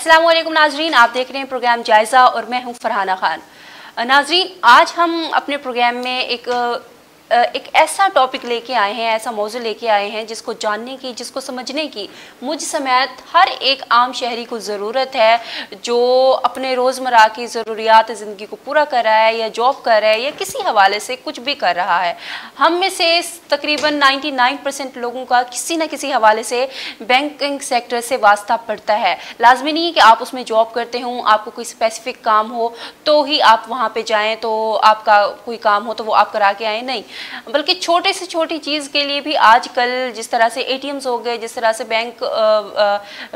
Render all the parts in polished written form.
अस्सलाम वालेकुम नाजरीन, आप देख रहे हैं प्रोग्राम जायज़ा और मैं हूं फरहाना खान। नाजरीन, आज हम अपने प्रोग्राम में एक ऐसा टॉपिक लेके आए हैं, ऐसा मौजू लेके आए हैं जिसको जानने की, जिसको समझने की मुझ समेत हर एक आम शहरी को ज़रूरत है, जो अपने रोज़मर्रा की ज़रूरियात ज़िंदगी को पूरा कर रहा है या जॉब कर रहा है या किसी हवाले से कुछ भी कर रहा है। हम में से तकरीबन 99% लोगों का किसी न किसी हवाले से बैंकिंग सेक्टर से वास्ता पड़ता है। लाजमी नहीं है कि आप उसमें जॉब करते हों, आपको कोई स्पेसिफिक काम हो तो ही आप वहाँ पे जाएं, तो आपका कोई काम हो तो वो आप करा के आए, नहीं, बल्कि छोटे से छोटी चीज़ के लिए भी आजकल जिस तरह से ATMs हो गए, जिस तरह से बैंक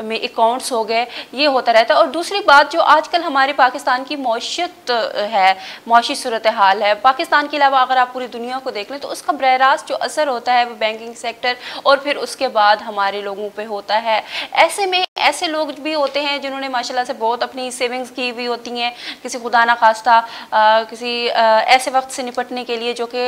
में अकाउंट्स हो गए, ये होता रहता है। और दूसरी बात, जो आजकल हमारे पाकिस्तान की मौशियत है, मौशी सूरत हाल है, पाकिस्तान के अलावा अगर आप पूरी दुनिया को देख लें तो उसका बरह रास्त जो असर होता है वो बैंकिंग सेक्टर और फिर उसके बाद हमारे लोगों पे होता है। ऐसे में ऐसे लोग भी होते हैं जिन्होंने माशाल्लाह से बहुत अपनी सेविंग्स की हुई होती हैं, किसी खुदा ना खास्ता किसी ऐसे वक्त से निपटने के लिए जो कि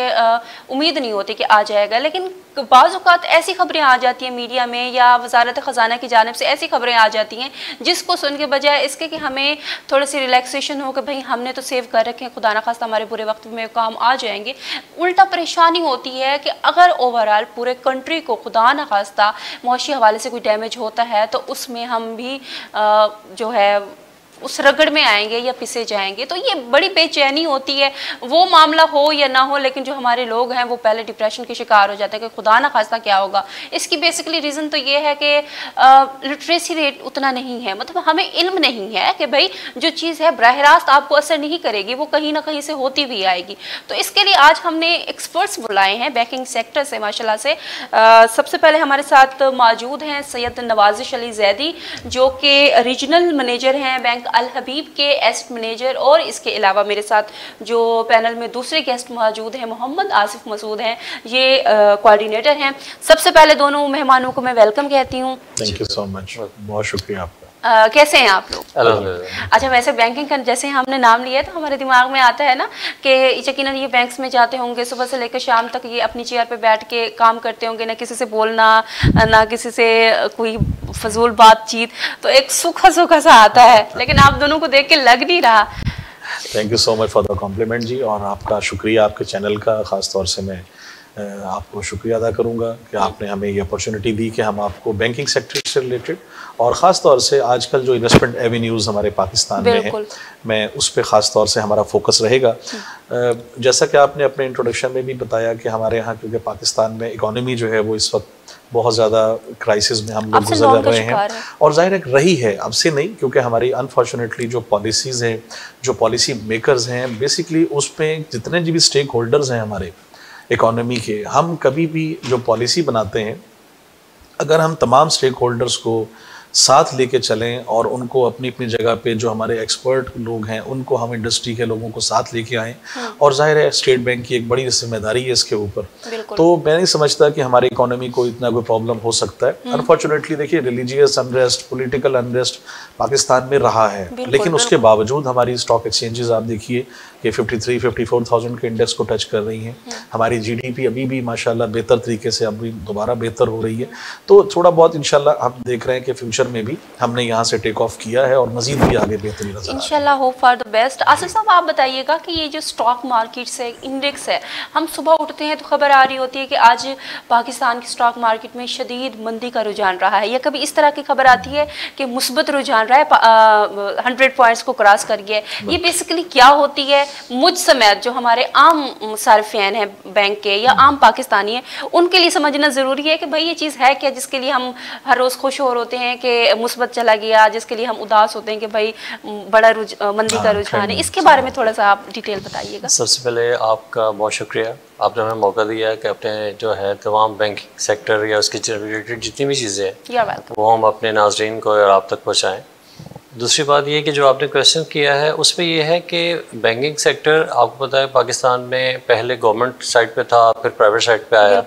उम्मीद नहीं होती कि आ जाएगा, लेकिन बाज़ औक़ात ऐसी खबरें आ जाती हैं मीडिया में या वज़ारत ख़ज़ाना की जानिब से ऐसी खबरें आ जाती हैं जिसको सुन के बजाय इसके कि हमें थोड़ी सी रिलैक्सेशन हो कि भाई हमने तो सेव कर रखे हैं, खुदा ना खास्ता हमारे बुरे वक्त में काम आ जाएंगे, उल्टा परेशानी होती है कि अगर ओवरऑल पूरे कंट्री को खुदा ना खास्ता मौशी हवाले से कोई डैमेज होता है तो उसमें हम भी जो है उस रगड़ में आएंगे या पिसे जाएंगे। तो ये बड़ी बेचैनी होती है, वो मामला हो या ना हो, लेकिन जो हमारे लोग हैं वो पहले डिप्रेशन के शिकार हो जाते हैं कि खुदा ना खास्ता क्या होगा। इसकी बेसिकली रीज़न तो ये है कि लिटरेसी रेट उतना नहीं है, मतलब हमें इल्म नहीं है कि भाई जो चीज़ है बराह रास्त आपको असर नहीं करेगी, वो कहीं ना कहीं से होती भी आएगी। तो इसके लिए आज हमने एक्सपर्ट्स बुलाए हैं बैंकिंग सेक्टर से माशाल्लाह से। सबसे पहले हमारे साथ मौजूद हैं सैयद नवाजिश अली जैदी, जो कि रीजनल मैनेजर हैं बैंक अल हबीब के, एसेट मैनेजर, और इसके अलावा मेरे साथ जो पैनल में दूसरे गेस्ट मौजूद हैं मोहम्मद आसिफ मसूद हैं, ये कोऑर्डिनेटर हैं। सबसे पहले दोनों मेहमानों को मैं वेलकम कहती हूँ। थैंक यू सो मच, बहुत शुक्रिया आपका। कैसे हैं आप लोग? अच्छा, वैसे बैंकिंग का जैसे हमने नाम लिया तो हमारे दिमाग में आता है ना कि यकीनन ये बैंक्स में जाते होंगे, सुबह से लेकर शाम तक ये अपनी चेयर पे बैठ के काम करते होंगे, ना किसी से बोलना, ना किसी से कोई फजूल बातचीत, तो एक सूखा सूखा सा आता है, लेकिन आप दोनों को देख के लग नहीं रहा। Thank you so much for the compliment जी, और आपका शुक्रिया, आपके चैनल का ख़ास तौर से मैं आपको शुक्रिया अदा करूंगा कि आपने हमें ये अपॉर्चुनिटी दी कि हम आपको बैंकिंग सेक्टर से रिलेटेड और ख़ास तौर से आजकल जो इन्वेस्टमेंट एवेन्यूज़ हमारे पाकिस्तान में हैं, मैं उस पर ख़ास तौर से हमारा फोकस रहेगा। जैसा कि आपने अपने इंट्रोडक्शन में भी बताया कि हमारे यहाँ क्योंकि पाकिस्तान में इकॉनमी जो है वो इस वक्त बहुत ज़्यादा क्राइसिस में हम लोग गुजर रहे हैं, और ज़ाहिर है रही है, अब से नहीं, क्योंकि हमारी अनफॉर्चुनेटली जो पॉलिसीज़ हैं, जो पॉलिसी मेकर्स हैं, बेसिकली उस पर जितने भी स्टेक होल्डर्स हैं हमारे इकॉनमी के, हम कभी भी जो पॉलिसी बनाते हैं, अगर हम तमाम स्टेक होल्डर्स को साथ लेके चलें और उनको अपनी अपनी जगह पे जो हमारे एक्सपर्ट लोग हैं उनको हम इंडस्ट्री के लोगों को साथ लेके आएँ, और जाहिर है स्टेट बैंक की एक बड़ी जिम्मेदारी है इसके ऊपर, तो मैं नहीं समझता कि हमारी इकोनॉमी को इतना कोई प्रॉब्लम हो सकता है। अनफॉर्चुनेटली देखिए, religious unrest, political unrest Pakistan में रहा है, लेकिन उसके बावजूद हमारी स्टॉक एक्सचेंजेस आप देखिए कि 53-54,000 के इंडेक्स को टच कर रही हैं। हमारी GDP अभी भी माशाल्लाह बेहतर तरीके से अभी दोबारा बेहतर हो रही है, तो थोड़ा बहुत इंशाल्लाह हम देख रहे हैं कि फ्यूचर में भी हमने यहाँ से टेक ऑफ किया है और मजीद भी आगे बेहतरी नजर इंशाल्लाह, hope for the best. Asif साहब, आप बताइएगा कि ये जो स्टॉक मार्केट से इंडेक्स है, हम सुबह उठते हैं तो खबर आ रही होती है कि आज पाकिस्तान की स्टॉक मार्केट में शदीद मंदी का रुझान रहा है, या कभी इस तरह की खबर आती है कि मुस्बत रुझान रहा है, 100 पॉइंट्स को क्रॉस कर गया है। ये बेसिकली क्या होती है? मुझ समेत जो हमारे आम सार्फिन हैं बैंक के या आम पाकिस्तानी हैं, उनके लिए समझना ज़रूरी है कि भाई ये चीज़ है क्या जिसके लिए हम हर रोज़ खुश हो होते हैं कि मुस्बत चला गया, जिसके लिए हम उदास होते हैं कि भाई बड़ा मंदी का रुझान है। इसके बारे में थोड़ा सा आप डिटेल बताइएगा। सबसे पहले आपका बहुत शुक्रिया, आपने हमें मौका दिया कि अपने जो है तमाम बैंकिंग सेक्टर या उसके रिलेटेड जितनी भी चीज़ें हैं वो हम अपने नाजरीन को और आप तक पहुँचाएँ। दूसरी बात ये कि जो आपने क्वेश्चन किया है उस पर यह है कि बैंकिंग सेक्टर आपको पता है पाकिस्तान में पहले गवर्नमेंट साइड पे था, फिर प्राइवेट साइड पे आया।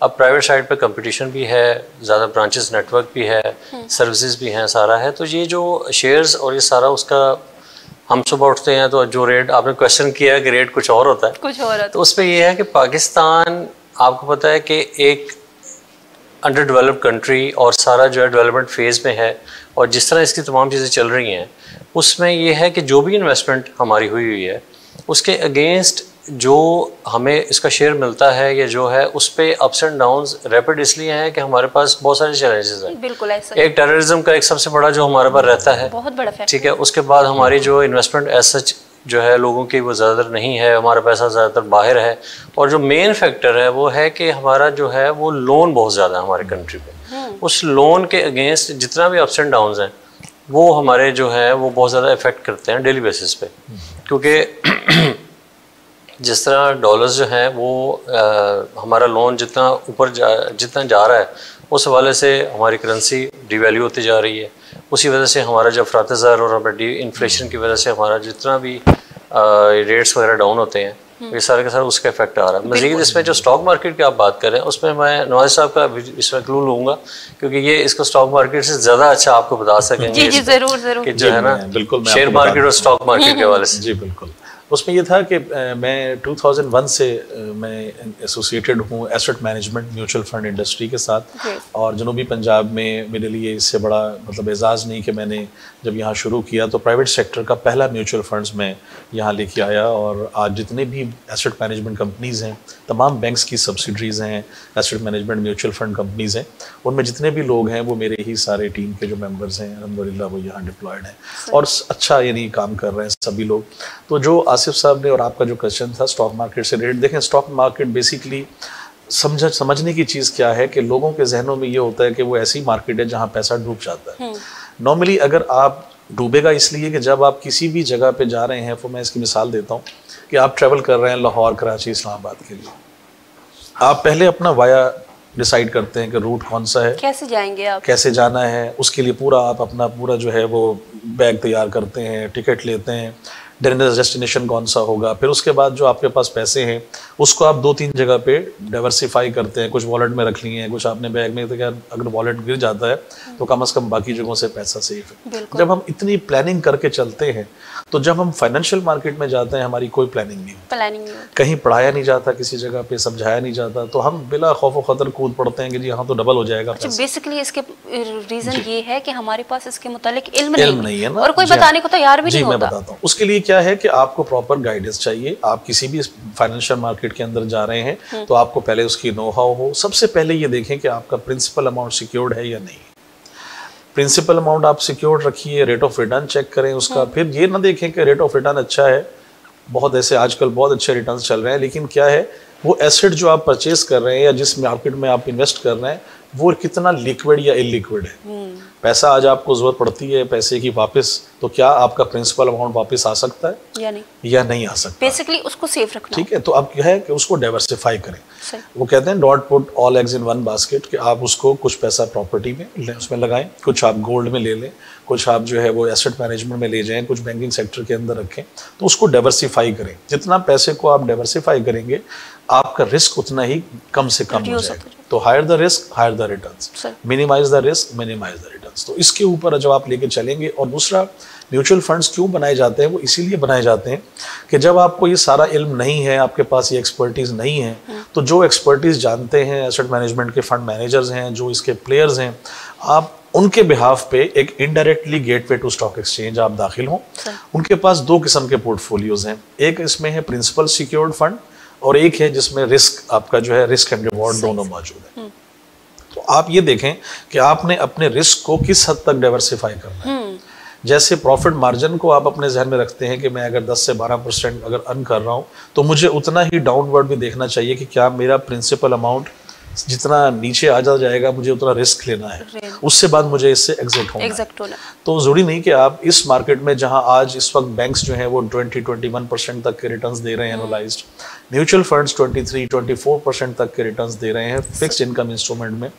अब प्राइवेट साइड पे कंपटीशन भी है, ज़्यादा ब्रांचेस नेटवर्क भी है, सर्विसेज भी हैं, सारा है। तो ये जो शेयर्स और ये सारा उसका हम सुबह उठते हैं तो जो रेट आपने क्वेश्चन किया है कि रेट कुछ और होता है, कुछ और, तो उस पर यह है कि पाकिस्तान आपको पता है कि एक अंडर डेवलप्ड कंट्री और सारा जो है डेवलपमेंट फेज़ में है, और जिस तरह इसकी तमाम चीज़ें चल रही हैं उसमें ये है कि जो भी इन्वेस्टमेंट हमारी हुई है उसके अगेंस्ट जो हमें इसका शेयर मिलता है या जो है उस पे अप्स एंड डाउन्स रैपिड इसलिए हैं कि हमारे पास बहुत सारे चैलेंजेस हैं। बिल्कुल ऐसा। एक टेररिज्म का एक सबसे बड़ा जो हमारे पास रहता है, बहुत बड़ा फैक्टर, ठीक है। उसके बाद हमारी जो इन्वेस्टमेंट एज सच जो है लोगों की वो ज़्यादातर नहीं है, हमारा पैसा ज़्यादातर बाहर है, और जो मेन फैक्टर है वो है कि हमारा जो है वो लोन बहुत ज़्यादा है हमारे कंट्री पे। उस लोन के अगेंस्ट जितना भी अप्स एंड डाउन्स हैं वो हमारे जो है वो बहुत ज़्यादा इफेक्ट करते हैं डेली बेसिस पे, क्योंकि जिस तरह डॉलर्स जो हैं वो हमारा लोन जितना ऊपर जितना जा रहा है उस हवाले से हमारी करेंसी डिवैल्यू होती जा रही है। उसी वजह से हमारा जब फ़रात ज़र और हमारे इन्फ्लेशन की वजह से हमारा जितना भी रेट्स वगैरह डाउन होते हैं ये सारे के सारे उसका इफेक्ट आ रहा है। मज़ीद इसमें जो स्टॉक मार्केट की आप बात कर रहे हैं उसमें मैं नवाज साहब का इसमें क्लू लूँगा, क्योंकि ये इसको स्टॉक मार्केट से ज़्यादा अच्छा आपको बता सकेंगे। जी ज़रूर ज़रूर। कि जो है ना बिल्कुल शेयर मार्केट और स्टॉक मार्केट के हवाले से। जी बिल्कुल। उसमें ये था कि मैं 2001 से मैं एसोसिएटेड हूँ asset management mutual fund industry के साथ, और जनूबी पंजाब में मेरे लिए इससे बड़ा मतलब एजाज़ नहीं कि मैंने जब यहाँ शुरू किया तो प्राइवेट सेक्टर का पहला म्यूचुअल फंड्स मैं यहाँ लेके आया, और आज जितने भी एसेट मैनेजमेंट कंपनीज़ हैं, तमाम बैंक्स की सब्सिडरीज़ हैं, asset management mutual fund companies हैं, उनमें जितने भी लोग हैं वो मेरे ही सारे टीम के जो मेंबर्स हैं अल्हम्दुलिल्लाह वो यहाँ डिप्लॉयड हैं और अच्छा यानी काम कर रहे हैं सभी लोग। तो जो आसिफ साहब ने और आपका जो क्वेश्चन था स्टॉक मार्केट से रिलेटेड, देखें स्टॉक मार्केट बेसिकली समझने की चीज़ क्या है कि लोगों के जहनों में ये होता है कि वो ऐसी मार्केट है जहाँ पैसा डूब जाता है। नॉर्मली अगर आप डूबेगा इसलिए कि जब आप किसी भी जगह पे जा रहे हैं, तो मैं इसकी मिसाल देता हूँ कि आप ट्रैवल कर रहे हैं लाहौर, कराची, इस्लामाबाद के लिए, आप पहले अपना वाया डिसाइड करते हैं कि रूट कौन सा है, कैसे जाएंगे आप, कैसे जाना है, उसके लिए पूरा आप अपना पूरा जो है वो बैग तैयार करते हैं, टिकट लेते हैं, डेस्टिनेशन कौन सा होगा, फिर उसके बाद जो आपके पास पैसे हैं उसको आप 2-3 जगह पे डाइवर्सिफाई करते हैं, कुछ वॉलेट में रख लिए हैं, कुछ आपने बैग में, तो क्या अगर वॉलेट गिर जाता है तो कम से कम बाकी जगहों से पैसा सेफ है। जब हम इतनी प्लानिंग करके चलते हैं तो जब हम फाइनेंशियल मार्केट में जाते हैं हमारी कोई प्लानिंग नहीं होती, कहीं पढ़ाया नहीं जाता, किसी जगह पे समझाया नहीं जाता, तो हम बिला खौफ खतर कूद पड़ते हैं कि जी यहाँ तो डबल हो जाएगा। बेसिकली इसके रीजन ये है कि हमारे पास इसके मुतालिक इल्म नहीं है ना, और कोई बताने को तैयार भी नहीं होता। मैं बताता हूँ उसके लिए क्या है कि आपको प्रॉपर गाइडेंस चाहिए। आप किसी भी फाइनेंशियल मार्केट के अंदर जा रहे हैं तो आपको पहले उसकी नो हाउ हो। सबसे पहले ये देखें कि आपका प्रिंसिपल अमाउंट सिक्योर्ड है या नहीं। प्रिंसिपल अमाउंट आप सिक्योर्ड रखिए, रेट ऑफ रिटर्न चेक करें उसका। फिर ये ना देखें कि रेट ऑफ रिटर्न अच्छा है, बहुत ऐसे आजकल बहुत अच्छे रिटर्न चल रहे हैं, लेकिन क्या है वो एसेट जो आप परचेज कर रहे हैं या जिस मार्केट में आप इन्वेस्ट कर रहे हैं वो कितना लिक्विड या इलिक्विड है। पैसा आज आपको जरूरत पड़ती है पैसे की वापस, तो क्या आपका प्रिंसिपल अमाउंट वापस आ सकता है या नहीं आ सकता। बेसिकली उसको सेफ रखना, ठीक है। तो अब क्या है कि उसको डाइवर्सिफाई करें। वो कहते हैं don't put all eggs in one basket, कि आप उसको कुछ पैसा प्रॉपर्टी में उसमें लगाएं, कुछ आप गोल्ड में ले लें, कुछ आप जो है वो एसेट मैनेजमेंट में ले जाएं, कुछ बैंकिंग सेक्टर के अंदर रखें। तो उसको डाइवर्सिफाई करें। जितना पैसे को आप डाइवर्सिफाई करेंगे आपका रिस्क उतना ही कम से कम हो जाएगा। तो higher the risk higher the returns, minimise the risk minimise the returns. तो इसके ऊपर जब आप लेके चलेंगे। और दूसरा, म्यूचुअल फंड्स क्यों बनाए जाते हैं, वो इसीलिए बनाए जाते हैं कि जब आपको ये सारा इल्म नहीं है, आपके पास ये एक्सपर्टीज़ नहीं है, तो जो एक्सपर्टीज़ जानते हैं, एसेट मैनेजमेंट के फंड मैनेजर्स हैं, जो इसके प्लेयर्स हैं, आप उनके बिहाफ पे एक indirectly gateway to stock exchange आप दाखिल हों। उनके पास 2 किस्म के पोर्टफोलियोज हैं। एक इसमें है प्रिंसिपल सिक्योर्ड फंड और एक है जिसमें रिस्क आपका जो है रिस्क एंड रिवॉर्ड दोनों मौजूद है। तो आप ये देखें कि आपने अपने रिस्क को किस हद तक डाइवर्सिफाई करना है। जैसे प्रॉफिट मार्जिन को आप अपने जहन में रखते हैं कि मैं अगर 10 से 12% अगर अर्न कर रहा हूँ तो मुझे उतना ही डाउनवर्ड भी देखना चाहिए कि क्या मेरा प्रिंसिपल अमाउंट जितना नीचे आ जाएगा मुझे उतना रिस्क लेना है, उससे बाद मुझे इससे एग्जिट होना। तो जरूरी नहीं कि आप इस मार्केट में जहां आज इस वक्त बैंक्स जो हैं वो 20-21% तक के रिटर्न्स दे रहे हैं एनुअलाइज्ड, म्यूचुअल फंड्स 23-24% तक के रिटर्न्स दे रहे हैं फिक्स्ड इनकम इंस्ट्रूमेंट में।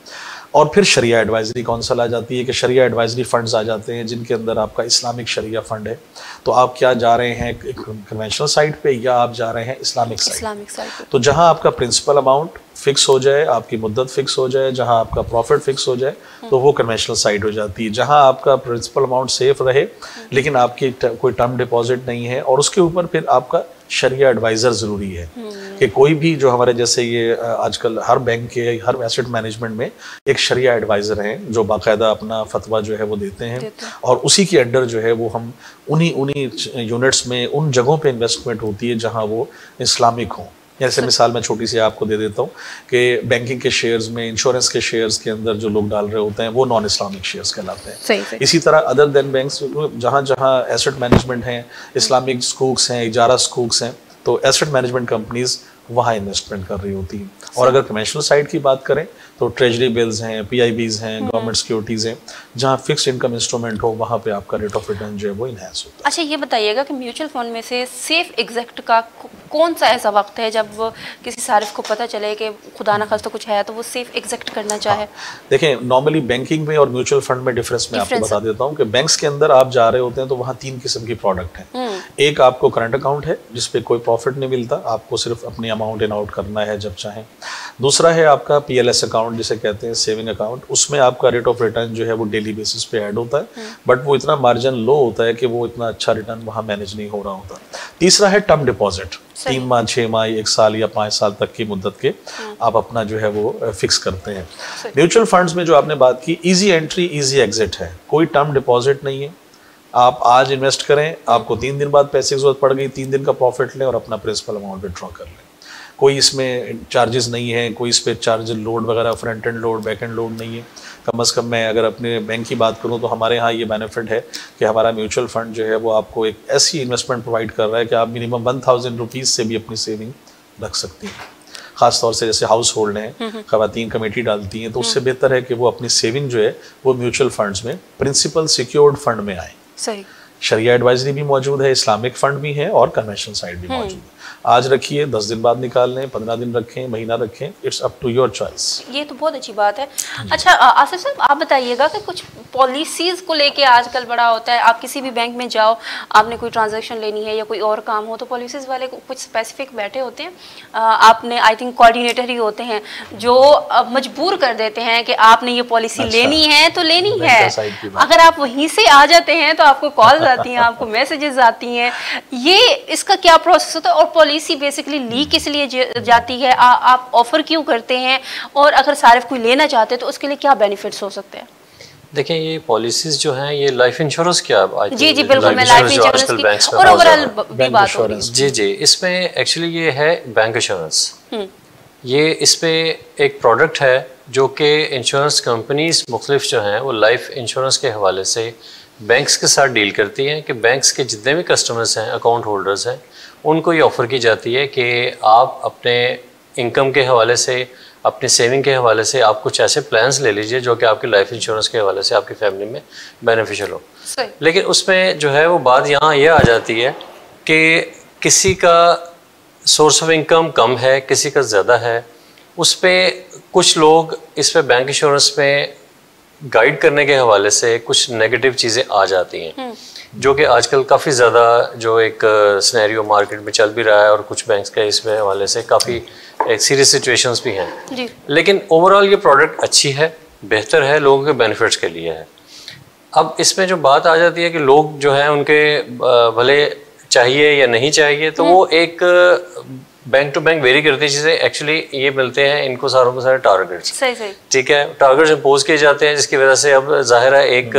और फिर शरिया एडवाइजरी कौंसिल आ जाती है कि शरिया एडवाइजरी फंड्स आ जाते हैं जिनके अंदर आपका इस्लामिक शरिया फंड है। तो आप क्या जा रहे हैं कन्वेंशनल साइड पे या आप जा रहे हैं इस्लामिक साइड पे। तो जहां आपका प्रिंसिपल अमाउंट फिक्स हो जाए, आपकी मुद्दत फिक्स हो जाए, जहां आपका प्रॉफिट फिक्स हो जाए, तो वो कन्वेंशनल साइड हो जाती है। जहां आपका प्रिंसिपल अमाउंट सेफ रहे लेकिन आपकी कोई टर्म डिपॉजिट नहीं है और उसके ऊपर फिर आपका शरिया एडवाइज़र ज़रूरी है कि कोई भी जो हमारे जैसे ये आजकल हर बैंक के हर एसेट मैनेजमेंट में एक शरिया एडवाइज़र हैं जो बाकायदा अपना फतवा जो है वो देते हैं और उसी के अंडर जो है वो हम उन्हीं यूनिट्स में उन जगहों पे इन्वेस्टमेंट होती है जहां वो इस्लामिक हों। जैसे मिसाल मैं छोटी सी आपको दे देता हूँ कि बैंकिंग के शेयर्स में, इंश्योरेंस के शेयर्स के अंदर जो लोग डाल रहे होते हैं वो नॉन इस्लामिक शेयर्स कहलाते हैं। सही। इसी तरह अदर देन बैंक्स जहाँ जहाँ एसेट मैनेजमेंट हैं, इस्लामिक स्कूक्स हैं, इजारा स्कूक्स हैं, तो एसेट मैनेजमेंट कंपनीज वहाँ इन्वेस्टमेंट कर रही होती हैं। और अगर कमर्शियल साइड की बात करें तो ट्रेजरी बिल्स हैं, पीआईबीज हैं, गवर्नमेंट सिक्योरिटीज़ हैं, जहाँ फिक्स्ड इनकम इंस्ट्रूमेंट हो वहाँ पे आपका रेट ऑफ रिटर्न जो है वो इनहैंस होता है। अच्छा, ये बताइएगा कि म्यूचुअल फंड में से सेफ एग्जैक्ट का कौन सा ऐसा वक्त है जब किसी सारिफ को पता चले कि खुदा ना खास्ता कुछ है तो वो सेफ एग्जैक्ट करना चाहे? देखें, नॉर्मली बैंकिंग में और म्यूचुअल फंड में डिफरेंस मैं आपको बता देता हूँ कि बैंक्स के अंदर आप जा रहे होते हैं तो वहाँ 3 किस्म की प्रोडक्ट हैं। एक आपको करंट अकाउंट है जिसपे कोई प्रॉफिट नहीं मिलता, आपको सिर्फ अपनी अमाउंट इन आउट करना है जब चाहें। दूसरा है आपका पीएलएस अकाउंट जिसे कहते हैं सेविंग अकाउंट, उसमें आपका रेट ऑफ रिटर्न जो है वो डेली बेसिस पे ऐड होता है, बट वो इतना मार्जिन लो होता है कि वो इतना अच्छा रिटर्न वहाँ मैनेज नहीं हो रहा होता। तीसरा है टर्म डिपॉजिट, 3 माह, 6 माह, 1 साल या 5 साल तक की मुद्दत के आप अपना जो है वो फिक्स करते हैं। म्यूचुअल फंड्स में जो आपने बात की, इजी एंट्री इजी एग्जिट है, कोई टर्म डिपॉजिट नहीं है। आप आज इन्वेस्ट करें, आपको 3 दिन बाद पैसे की जरूरत पड़ गई, 3 दिन का प्रॉफिट लें और अपना प्रिंसिपल अमाउंट विड्रॉ कर लें। कोई इसमें चार्जेस नहीं है, कोई इस पर चार्ज लोड वगैरह, front end load, back and load नहीं है। कम से कम मैं अगर अपने बैंक की बात करूं तो हमारे यहाँ ये बेनिफिट है कि हमारा म्यूचुअल फंड जो है वो आपको एक ऐसी इन्वेस्टमेंट प्रोवाइड कर रहा है कि आप मिनिमम 1000 रुपीज़ से भी अपनी सेविंग रख सकती हैं। ख़ासतौर से जैसे हाउस होल्ड हैं, ख़वातीन कमेटी डालती हैं, तो उससे बेहतर है कि वो अपनी सेविंग जो है वो म्यूचुअल फंड्स में प्रिंसिपल सिक्योर्ड फंड में आए। सही। शरिया एडवाइजरी भी मौजूद है, इस्लामिक फंड भी है और कन्वेंशनल साइड भी मौजूद है। आज रखिए, 10 दिन बाद निकाल लें, 15 दिन रखें, महीना रखें, it's up to your choice. ये तो बहुत अच्छी बात है। अच्छा आसिफ साहब, आप बताइएगा कि कुछ पॉलिसीज को लेके आजकल बड़ा होता है, आप किसी भी बैंक में जाओ, आपने कोई ट्रांजैक्शन लेनी है या कोई और काम हो तो पॉलिसीज वाले कुछ स्पेसिफिक बैठे होते हैं, आपने आई थिंक कोऑर्डिनेटर ही होते हैं जो मजबूर कर देते हैं कि आपने ये पॉलिसी लेनी है तो लेनी है। अगर आप वहीं से आ जाते हैं तो आपको कॉल्स आती हैं, आपको मैसेजेस आती हैं, ये इसका क्या प्रोसेस होता है और पॉलिसी बेसिकली ली किस लिए जाती है, आप ऑफर क्यों करते हैं, और अगर सारिफ कोई लेना चाहते हैं तो उसके लिए क्या बेनिफिट्स हो सकते हैं? देखिए, ये पॉलिसीज जो हैं ये लाइफ इंश्योरेंस क्या, जी बिल्कुल, मैं लाइफ इंश्योरेंस की और ओवरऑल भी बात हो रही है। जी इसमें एक्चुअली ये है बैंक इंश्योरेंस। ये इस पे एक प्रोडक्ट है जो कि इंश्योरेंस कंपनीज मुख्तलिफ जो हैं वो लाइफ इंश्योरेंस के हवाले से बैंक्स के साथ डील करती हैं कि बैंक्स के जितने भी कस्टमर्स हैं, अकाउंट होल्डर्स हैं, उनको ये ऑफ़र की जाती है कि आप अपने इनकम के हवाले से, अपने सेविंग के हवाले से आप कुछ ऐसे प्लान्स ले लीजिए जो कि आपकी लाइफ इंश्योरेंस के हवाले से आपकी फैमिली में बेनिफिशियल हो। लेकिन उसमें जो है वो बात यहाँ ये आ जाती है कि किसी का सोर्स ऑफ इनकम कम है, किसी का ज़्यादा है, उस पर कुछ लोग इस पर बैंक इंश्योरेंस में गाइड करने के हवाले से कुछ नेगेटिव चीज़ें आ जाती हैं, जो कि आजकल काफ़ी ज़्यादा जो एक सिनेरियो मार्केट में चल भी रहा है और कुछ बैंक्स के इसमें हवाले से काफ़ी एक सीरियस सिचुएशंस भी हैं जी। लेकिन ओवरऑल ये प्रोडक्ट अच्छी है, बेहतर है, लोगों के बेनिफिट्स के लिए है। अब इसमें जो बात आ जाती है कि लोग जो है उनके भले चाहिए या नहीं चाहिए, तो वो एक बैंक टू बैंक वेरी करती है चीज़ें। एक्चुअली ये मिलते हैं इनको सारों को सारे टारगेट्स, सही ठीक है, टारगेट्स इम्पोज किए जाते हैं, जिसकी वजह से अब जाहिर है एक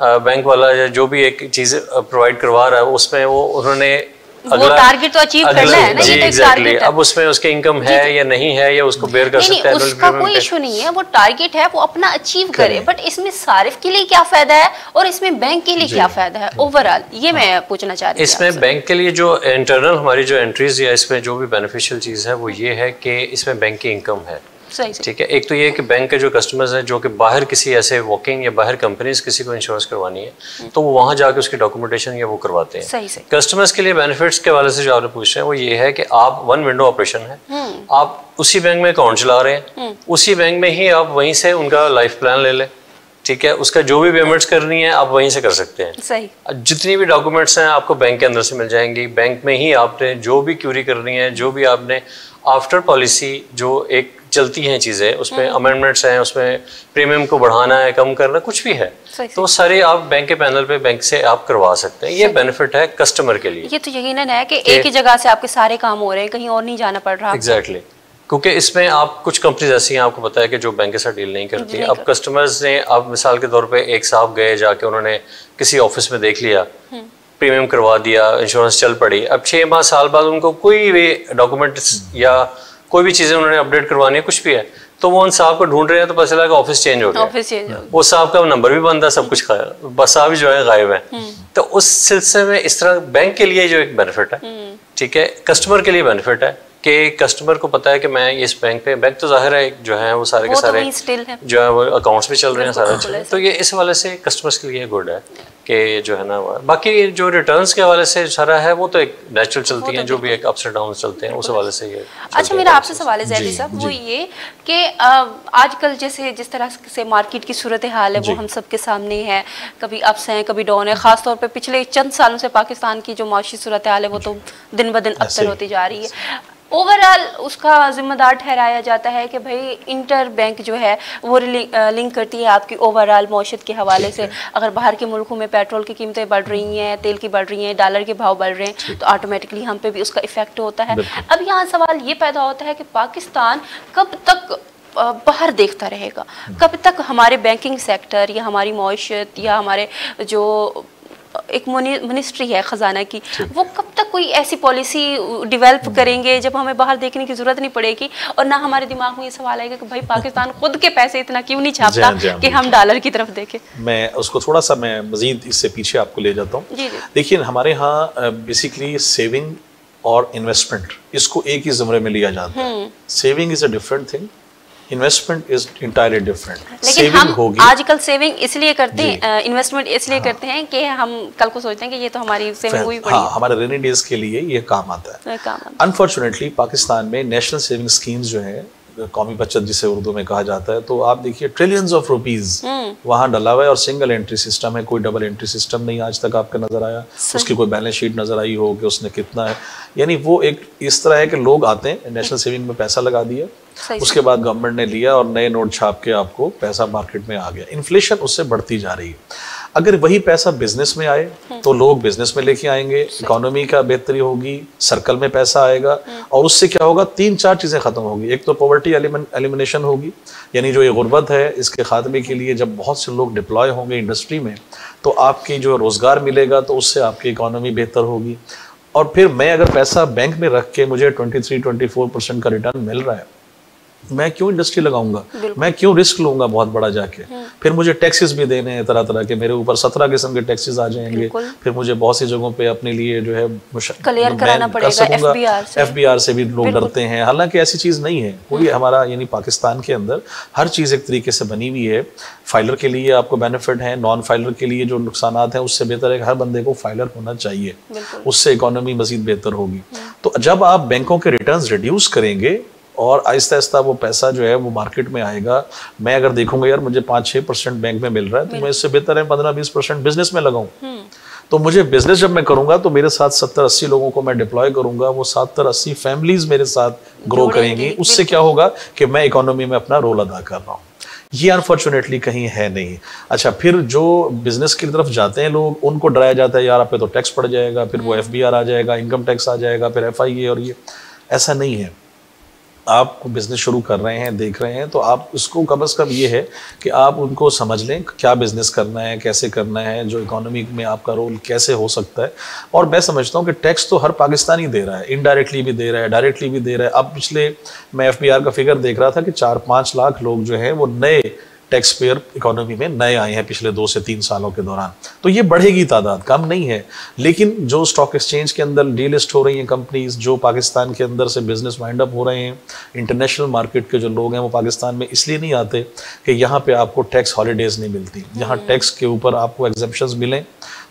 बैंक वाला जो भी एक चीज़ प्रोवाइड करवा रहा है उसमें वो उन्होंने वो टारगेट तो अचीव करना है ना, जी एग्जैक्टली। अब उसमें उसके इनकम है या नहीं है या उसको बेयर कर सकता है, उसका कोई इशू नहीं है, वो टारगेट है वो अपना अचीव करे, बट इसमें सारिफ के लिए क्या फायदा है और इसमें बैंक के लिए क्या फायदा है ओवरऑल, ये मैं पूछना चाह रही हूँ। इसमें बैंक के लिए जो इंटरनल हमारी जो एंट्रीज या इसमें जो भी बेनिफिशियल चीज़ है वो ये है कि इसमें बैंक की इनकम है, ठीक है। एक तो ये कि बैंक के जो कस्टमर्स हैं जो कि बाहर किसी ऐसे वॉकिंग या बाहर कंपनीज किसी को इंश्योरेंस करवानी है तो वो वहाँ जाके उसकी डॉक्यूमेंटेशन या वो करवाते हैं। कस्टमर्स के लिए बेनिफिट्स के वाले से जो आपने पूछ रहे हैं वो ये है कि आप 1 विंडो ऑपरेशन है, आप उसी बैंक में अकाउंट चला रहे हैं, उसी बैंक में ही आप वहीं से उनका लाइफ प्लान ले लें, ठीक है, उसका जो भी पेमेंट्स करनी है आप वहीं से कर सकते हैं। सही। जितनी भी डॉक्यूमेंट्स हैं आपको बैंक के अंदर से मिल जाएंगी, बैंक में ही आपने जो भी क्यूरी करनी है, जो भी आपने आफ्टर पॉलिसी जो एक चलती हैं चीज़ें, उसमें अमेंडमेंट्स हैं, उसमें प्रीमियम को बढ़ाना है, कम करना, कुछ भी है, तो सारे आप बैंक के पैनल पे बैंक से आप करवा सकते हैं। ये बेनिफिट है कस्टमर के लिए। ये तो यकीनन है कि एक ही जगह से आपके सारे काम हो रहे हैं, कहीं और नहीं जाना पड़ रहा। एग्जैक्टली, क्योंकि इसमें आप कुछ कंपनीज ऐसी हैं, आपको पता है कि जो बैंक के साथ डील नहीं करती। अब कस्टमर्स ने, अब मिसाल के तौर पे एक साहब गए, जाके उन्होंने किसी ऑफिस में देख लिया, प्रीमियम करवा दिया, इंश्योरेंस चल पड़ी, अब 6 माह साल बाद उनको कोई भी डॉक्यूमेंट्स या कोई भी चीज़ें उन्होंने अपडेट करवानी है, कुछ भी है, तो वो उन साहब को ढूंढ रहे हैं, तो पता चला कि ऑफिस चेंज हो गया, वो साहब का नंबर भी बंद है, सब कुछ बस साहब जो है गायब है। तो उस सिलसिले में इस तरह बैंक के लिए जो एक बेनिफिट है, ठीक है, कस्टमर के लिए बेनिफिट है कि कस्टमर को पता है कि मैं इस बैंक पे, बैंक तो जाहिर है जो है वो सारे के सारे जो है वो अकाउंट्स भी चल रहे हैं, सारा चल रहा है, तो ये इस हवाले से कस्टमर्स के लिए गुड है कि जो है ना। बाकी जो रिटर्न्स के हवाले से सारा है वो तो एक नेचुरल चलती हैं, जो भी एक अप्स एंड डाउन चलते हैं, उस हवाले से ये। अच्छा, मेरा आपसे सवाल है जैदी साहब, वो ये कि आजकल जैसे जिस तरह से मार्केट की सूरत हाल है वो हम सबके सामने है, कभी अप्स हैं कभी डाउन है, खासतौर पे पिछले चंद सालों से पाकिस्तान की जो माशी सूरत हाल है वो तो दिन ब दिन अबतर होती जा रही है। ओवरऑल उसका जिम्मेदार ठहराया जाता है कि भाई इंटर बैंक जो है वो लिंक करती है आपकी ओवरऑल मौशत के हवाले से। अगर बाहर के मुल्कों में पेट्रोल की कीमतें बढ़ रही हैं, तेल की बढ़ रही हैं, डॉलर के भाव बढ़ रहे हैं, तो ऑटोमेटिकली हम पे भी उसका इफेक्ट होता है। अब यहाँ सवाल ये पैदा होता है कि पाकिस्तान कब तक बाहर देखता रहेगा, कब तक हमारे बैंकिंग सेक्टर या हमारी मौशत या हमारे जो एक मिनिस्ट्री है खजाना की, वो कब तक कोई ऐसी पॉलिसी डेवलप करेंगे जब हमें बाहर देखने की जरूरत नहीं पड़ेगी, और ना हमारे दिमाग में ये सवाल आएगा कि भाई पाकिस्तान खुद के पैसे इतना क्यों नहीं छापता कि हम डॉलर की तरफ देखें। मैं उसको थोड़ा सा मैं मजीद इससे पीछे आपको ले जाता हूँ। देखिए, हमारे यहाँ बेसिकली सेविंग और इन्वेस्टमेंट, इसको एक ही ज़मरे में लिया जाता है। Saving is a different thing, investment is entirely different. लेकिन हम आजकल सेविंग इसलिए करते हैं, इन्वेस्टमेंट इसलिए करते हैं कि हम कल को सोचते हैं कि ये तो हमारी सेविंग हुई पड़ी है, हमारे रेनी डेज के लिए ये काम आता है। अनफॉर्चुनेटली पाकिस्तान में नेशनल सेविंग स्कीम्स जो है, कौमी बचत जिसे उर्दू में कहा जाता है, तो आप देखिए ट्रिलियंस ऑफ रुपीस वहाँ डला हुआ है, और सिंगल एंट्री सिस्टम है, कोई डबल एंट्री सिस्टम नहीं आज तक आपको नजर आया, उसकी कोई बैलेंस शीट नजर आई हो कि उसने कितना है। यानी वो एक इस तरह है कि लोग आते हैं, नेशनल सेविंग में पैसा लगा दिया, उसके बाद गवर्नमेंट ने लिया और नए नोट छाप के आपको पैसा मार्केट में आ गया, इन्फ्लेशन उससे बढ़ती जा रही है। अगर वही पैसा बिजनेस में आए तो लोग बिजनेस में लेके आएंगे, इकोनॉमी का बेहतरी होगी, सर्कल में पैसा आएगा, और उससे क्या होगा, 3-4 चीज़ें खत्म होगी। एक तो पॉवर्टी एलिमिनेशन होगी, यानी जो ये गुर्बत है इसके खात्मे के लिए जब बहुत से लोग डिप्लॉय होंगे इंडस्ट्री में, तो आपकी जो रोज़गार मिलेगा, तो उससे आपकी इकोनॉमी बेहतर होगी। और फिर मैं अगर पैसा बैंक में रख के मुझे 23-24% का रिटर्न मिल रहा है, मैं क्यों इंडस्ट्री लगाऊंगा, मैं क्यों रिस्क लूंगा बहुत बड़ा जाके। फिर मुझे टैक्सेस भी देने हैं तरह तरह के, मेरे ऊपर 17 किस्म के टैक्सेस आ जाएंगे, फिर मुझे बहुत सी जगहों पे अपने लिए जो है क्लियर कराना पड़ेगा, FBR से भी लोग डरते हैं, हालांकि ऐसी चीज़ नहीं है कोई। हमारा यानी पाकिस्तान के अंदर हर चीज़ एक तरीके से बनी हुई है। फाइलर के लिए आपको बेनिफिट है, नॉन फाइलर के लिए जो नुकसान हैं उससे बेहतर है हर बंदे को फाइलर होना चाहिए, उससे इकोनॉमी मजीद बेहतर होगी। तो जब आप बैंकों के रिटर्न्स रिड्यूस करेंगे और आहिस्ता आहिस्ता वो पैसा जो है वो मार्केट में आएगा, मैं अगर देखूंगा यार मुझे 5-6% बैंक में मिल रहा है, तो मैं इससे बेहतर है 15-20% बिजनेस में लगाऊं। तो मुझे बिजनेस जब मैं करूंगा तो मेरे साथ 70-80 लोगों को मैं डिप्लॉय करूंगा, वो 70-80 फैमिलीज मेरे साथ ग्रो करेंगी। उससे क्या होगा कि मैं इकोनॉमी में अपना रोल अदा कर रहा हूँ। ये अनफॉर्चुनेटली कहीं है नहीं। अच्छा, फिर जो बिजनेस की तरफ जाते हैं लोग, उनको डराया जाता है यार आप पे तो टैक्स पड़ जाएगा, फिर वो FBR आ जाएगा, इनकम टैक्स आ जाएगा, फिर FIA, और ये ऐसा नहीं है। आप बिजनेस शुरू कर रहे हैं, देख रहे हैं, तो आप उसको कम से कम ये है कि आप उनको समझ लें क्या बिजनेस करना है, कैसे करना है, जो इकोनॉमी में आपका रोल कैसे हो सकता है। और मैं समझता हूँ कि टैक्स तो हर पाकिस्तानी दे रहा है, इनडायरेक्टली भी दे रहा है, डायरेक्टली भी दे रहा है। अब पिछले मैं FBR का फिगर देख रहा था कि 4-5 लाख लोग जो हैं वो नए टैक्स पेयर इकोनॉमी में नए आए हैं पिछले 2 से 3 सालों के दौरान। तो ये बढ़ेगी तादाद, कम नहीं है। लेकिन जो स्टॉक एक्सचेंज के अंदर डीलिस्ट हो रही हैं कंपनीज, जो पाकिस्तान के अंदर से बिजनेस वाइंड अप हो रहे हैं, इंटरनेशनल मार्केट के जो लोग हैं वो पाकिस्तान में इसलिए नहीं आते कि यहाँ पे आपको टैक्स हॉलीडेज नहीं मिलती। यहाँ टैक्स के ऊपर आपको एग्जेम्पशंस मिलें,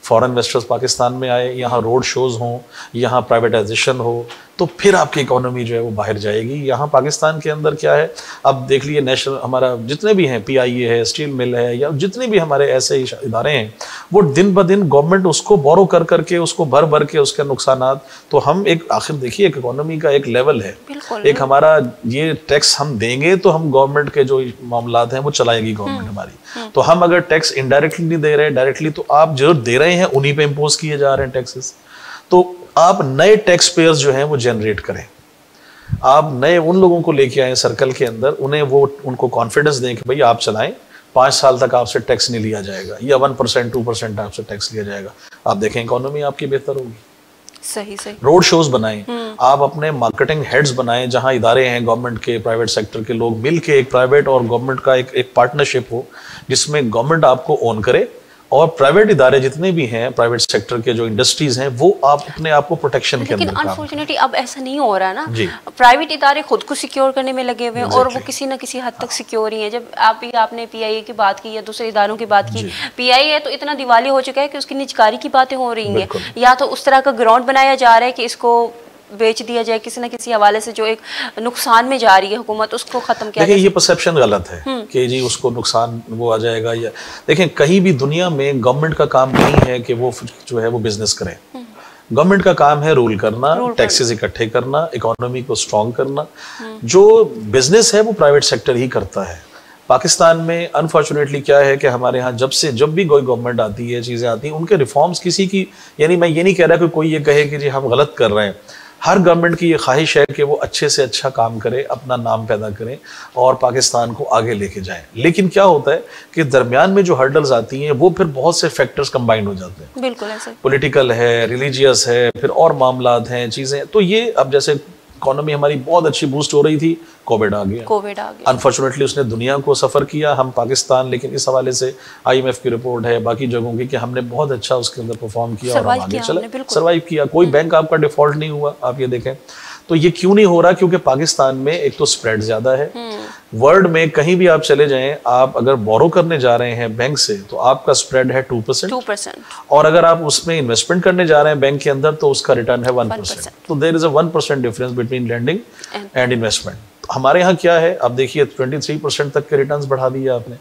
फॉरेन इन्वेस्टर्स पाकिस्तान में आए, यहाँ रोड शोज हों, यहाँ प्राइवेटाइजेशन हो, तो फिर आपकी इकोनॉमी जो है वो बाहर जाएगी। यहाँ पाकिस्तान के अंदर क्या है, अब देख लिए नेशनल हमारा जितने भी हैं, PIA है, स्टील मिल है, या जितने भी हमारे ऐसे इदारे हैं, वो दिन ब दिन गवर्नमेंट उसको बोरो कर करके, उसको भर भर के उसके नुकसानात, तो हम एक आखिर देखिए एक इकोनॉमी का एक लेवल है, एक हमारा ये टैक्स हम देंगे तो हम गवर्नमेंट के जो मामलात हैं वो चलाएगी गवर्नमेंट हमारी। तो हम अगर टैक्स इनडायरेक्टली नहीं दे रहे, डायरेक्टली तो आप जो दे रहे हैं उन्हीं पे इम्पोज किए जा रहे हैं टैक्सेस। तो आप नए टैक्स पेयर्स जो हैं वो जनरेट करें, आप नए उन लोगों को लेके आए सर्कल के अंदर, उन्हें वो उनको कॉन्फिडेंस दें कि भाई आप चलाएं, 5 साल तक आपसे टैक्स नहीं लिया जाएगा, या 1% 2% आपसे टैक्स लिया जाएगा। आप देखें इकोनॉमी आपकी बेहतर होगी। सही। रोड शोज बनाएं, आप अपने मार्केटिंग हेड्स बनाएं, जहां इदारे हैं गवर्नमेंट के, प्राइवेट सेक्टर के लोग मिल के एक प्राइवेट और गवर्नमेंट का एक पार्टनरशिप हो, जिसमें गवर्नमेंट आपको ओन करे और प्राइवेट इदारे जितने भी हैं, प्राइवेट सेक्टर के जो इंडस्ट्रीज हैं, वो आप अपने आप को प्रोटेक्शन के अंदर। लेकिन अनफॉर्चुनेटली अब ऐसा नहीं हो रहा ना, प्राइवेट इदारे खुद को सिक्योर करने में लगे हुए हैं और वो किसी न किसी हद तक सिक्योर ही है। जब आपने PIA की बात की या दूसरे इदारों की बात की, PIA तो इतना दिवाली हो चुका है कि उसकी निजकारी की बातें हो रही हैं, या तो उस तरह का ग्राउंड बनाया जा रहा है कि इसको बेच दिया जाए किसी न किसी हवाले से, जो एक नुकसान में जा रही है हुकूमत, उसको खत्म किया। देखिए ये परसेप्शन गलत है कि जी उसको नुकसान वो आ जाएगा, या देखें कहीं भी दुनिया में गवर्नमेंट का काम नहीं है कि वो जो है वो बिजनेस करे। गवर्नमेंट का काम है रूल करना, टैक्सेस इकट्ठे करना, इकोनॉमी को स्ट्रॉन्ग करना। जो बिजनेस है वो प्राइवेट सेक्टर ही करता है। पाकिस्तान में अनफॉर्चुनेटली क्या है कि हमारे यहाँ जब भी कोई गवर्नमेंट आती है, चीज़ें आती हैं, उनके रिफॉर्म्स किसी की, यानी मैं ये नहीं कह रहा कि कोई ये कहे कि जी हम गलत कर रहे हैं, हर गवर्नमेंट की ये ख्वाहिश है कि वो अच्छे से अच्छा काम करे, अपना नाम पैदा करें और पाकिस्तान को आगे लेके जाएं। लेकिन क्या होता है कि दरमियान में जो हर्डल्स आती हैं वो फिर बहुत से फैक्टर्स कंबाइन हो जाते हैं। बिल्कुल ऐसे, पॉलिटिकल है, रिलीजियस है, फिर और मामलात हैं, चीज़ें। तो ये अब जैसे इकोनॉमी हमारी बहुत अच्छी बूस्ट हो रही थी, कोविड आ गया। अनफॉर्चुनेटली उसने दुनिया को सफ़र किया, हम पाकिस्तान, लेकिन इस हवाले से IMF की रिपोर्ट है, बाकी जगहों की, कि हमने बहुत अच्छा उसके अंदर परफॉर्म किया और हम आगे चले, सर्वाइव किया। कोई बैंक आपका डिफॉल्ट नहीं हुआ, आप ये देखें। तो ये क्यों नहीं हो रहा? क्योंकि पाकिस्तान में एक तो स्प्रेड ज़्यादा है। वर्ल्ड में कहीं भी आप चले जाएं, आप अगर बोरो करने जा रहे हैं बैंक से तो आपका स्प्रेड है 2%, और अगर आप उसमें इन्वेस्टमेंट करने जा रहे हैं बैंक के अंदर तो उसका रिटर्न है 1%। तो there is a 1% difference between lending and investment. हमारे यहाँ क्या है, अब देखिए 23% तक के रिटर्न्स बढ़ा दिया आपने,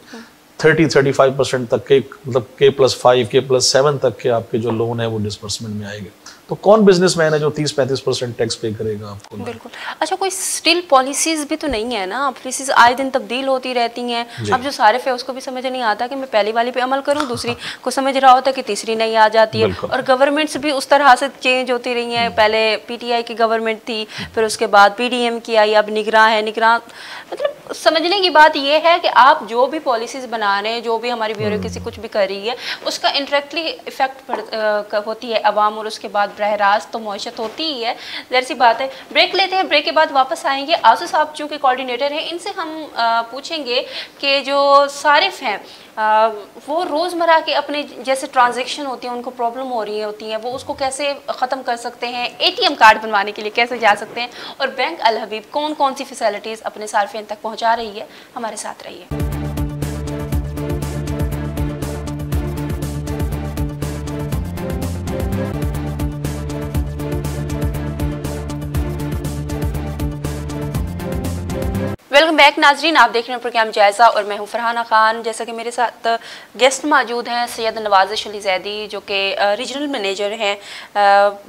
30-35% तक के, मतलब K+5 K+7 तक के आपके जो लोन है वो डिस्बर्समेंट में आएंगे। तो कौन बिजनेसमैन है जो 30-35% टैक्स पे करेगा आपको? बिल्कुल। अच्छा, कोई स्टिल पॉलिसीज भी तो नहीं है ना, पॉलिसीज आए दिन तब्दील होती रहती हैं। अब जो सारिफ है उसको भी समझ नहीं आता कि मैं पहली वाली पे अमल करूं, दूसरी को समझ रहा होता है कि तीसरी नहीं आ जाती है। और गवर्नमेंट्स भी उस तरह से चेंज होती रही हैं। पहले PTI की गवर्नमेंट थी, फिर उसके बाद PDM की आई, अब निगरान है। निगरान मतलब समझने की बात यह है कि आप जो भी पॉलिसीज बना रहे हैं, जो भी हमारी ब्यूरोक्रेसी कुछ भी कर रही है, उसका इंटरेक्टली इफेक्ट होती है अवाम, और उसके बाद बरह रास्त तो मौशत होती ही है, ज़ाहिर सी बात है। ब्रेक लेते हैं, ब्रेक के बाद वापस आएंगे। आसू साहब चूँकि कोऑर्डिनेटर हैं, इनसे हम पूछेंगे कि जो सारिफ हैं वो रोज़मर्रा के अपने जैसे ट्रांजैक्शन होती हैं, उनको प्रॉब्लम हो रही होती हैं, वो उसको कैसे ख़त्म कर सकते हैं, ATM कार्ड बनवाने के लिए कैसे जा सकते हैं, और बैंक अल हबीब कौन कौन सी फैसिलिटीज़ अपने सार्फिन तक पहुँचा रही है। हमारे साथ रहिए। वेलकम बैक नाजरीन, आप देख रहे हैं प्रोग्राम जायज़ा और मैं हूं फरहाना खान। जैसा कि मेरे साथ गेस्ट मौजूद हैं सैयद नवाज़िश अली ज़ैदी, जो कि रीजनल मैनेजर हैं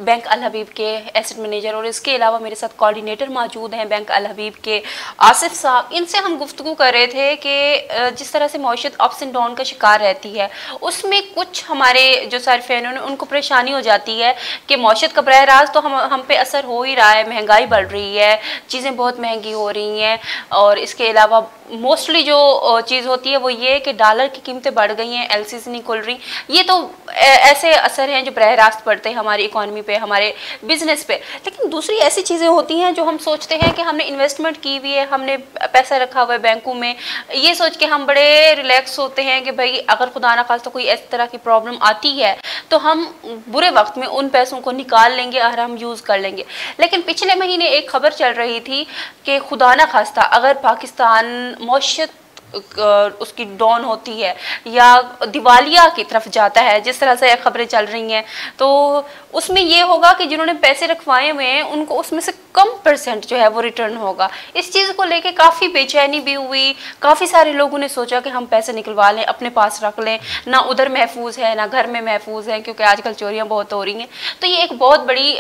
बैंक अल हबीब के, एसेट मैनेजर, और इसके अलावा मेरे साथ कोऑर्डिनेटर मौजूद हैं बैंक अल हबीब के आसिफ साहब। इनसे हम गुफ्तगू कर रहे थे कि जिस तरह से मईशत अप्स एंड डाउन का शिकार रहती है, उसमें कुछ हमारे जो सारिफ़ीन हैं उनको परेशानी हो जाती है कि मईशत का बरह रास्त तो हम पे असर हो ही रहा है, महंगाई बढ़ रही है, चीज़ें बहुत महंगी हो रही हैं, और इसके अलावा मोस्टली जो चीज़ होती है वो ये कि डॉलर की कीमतें बढ़ गई हैं, LCs नहीं खुल रही। ये तो ऐसे असर हैं जो बरह रास्त पड़ते हैं हमारी इकॉनमी पे, हमारे बिजनेस पे। लेकिन दूसरी ऐसी चीज़ें होती हैं जो हम सोचते हैं कि हमने इन्वेस्टमेंट की हुई है, हमने पैसा रखा हुआ है बैंकों में, ये सोच के हम बड़े रिलैक्स होते हैं कि भाई अगर खुदा ना खास्ता कोई इस तरह की प्रॉब्लम आती है तो हम बुरे वक्त में उन पैसों को निकाल लेंगे और हम यूज़ कर लेंगे। लेकिन पिछले महीने एक खबर चल रही थी कि खुदा ना खास्ता अगर पाकिस्तान मईशत उसकी डाउन होती है या दिवालिया की तरफ जाता है, जिस तरह से खबरें चल रही हैं, तो उसमें ये होगा कि जिन्होंने पैसे रखवाए हुए हैं उनको उसमें से कम परसेंट जो है वो रिटर्न होगा। इस चीज़ को लेके काफ़ी बेचैनी भी हुई, काफ़ी सारे लोगों ने सोचा कि हम पैसे निकलवा लें, अपने पास रख लें, ना उधर महफूज है ना घर में महफूज है, क्योंकि आजकल चोरियाँ बहुत हो रही हैं। तो ये एक बहुत बड़ी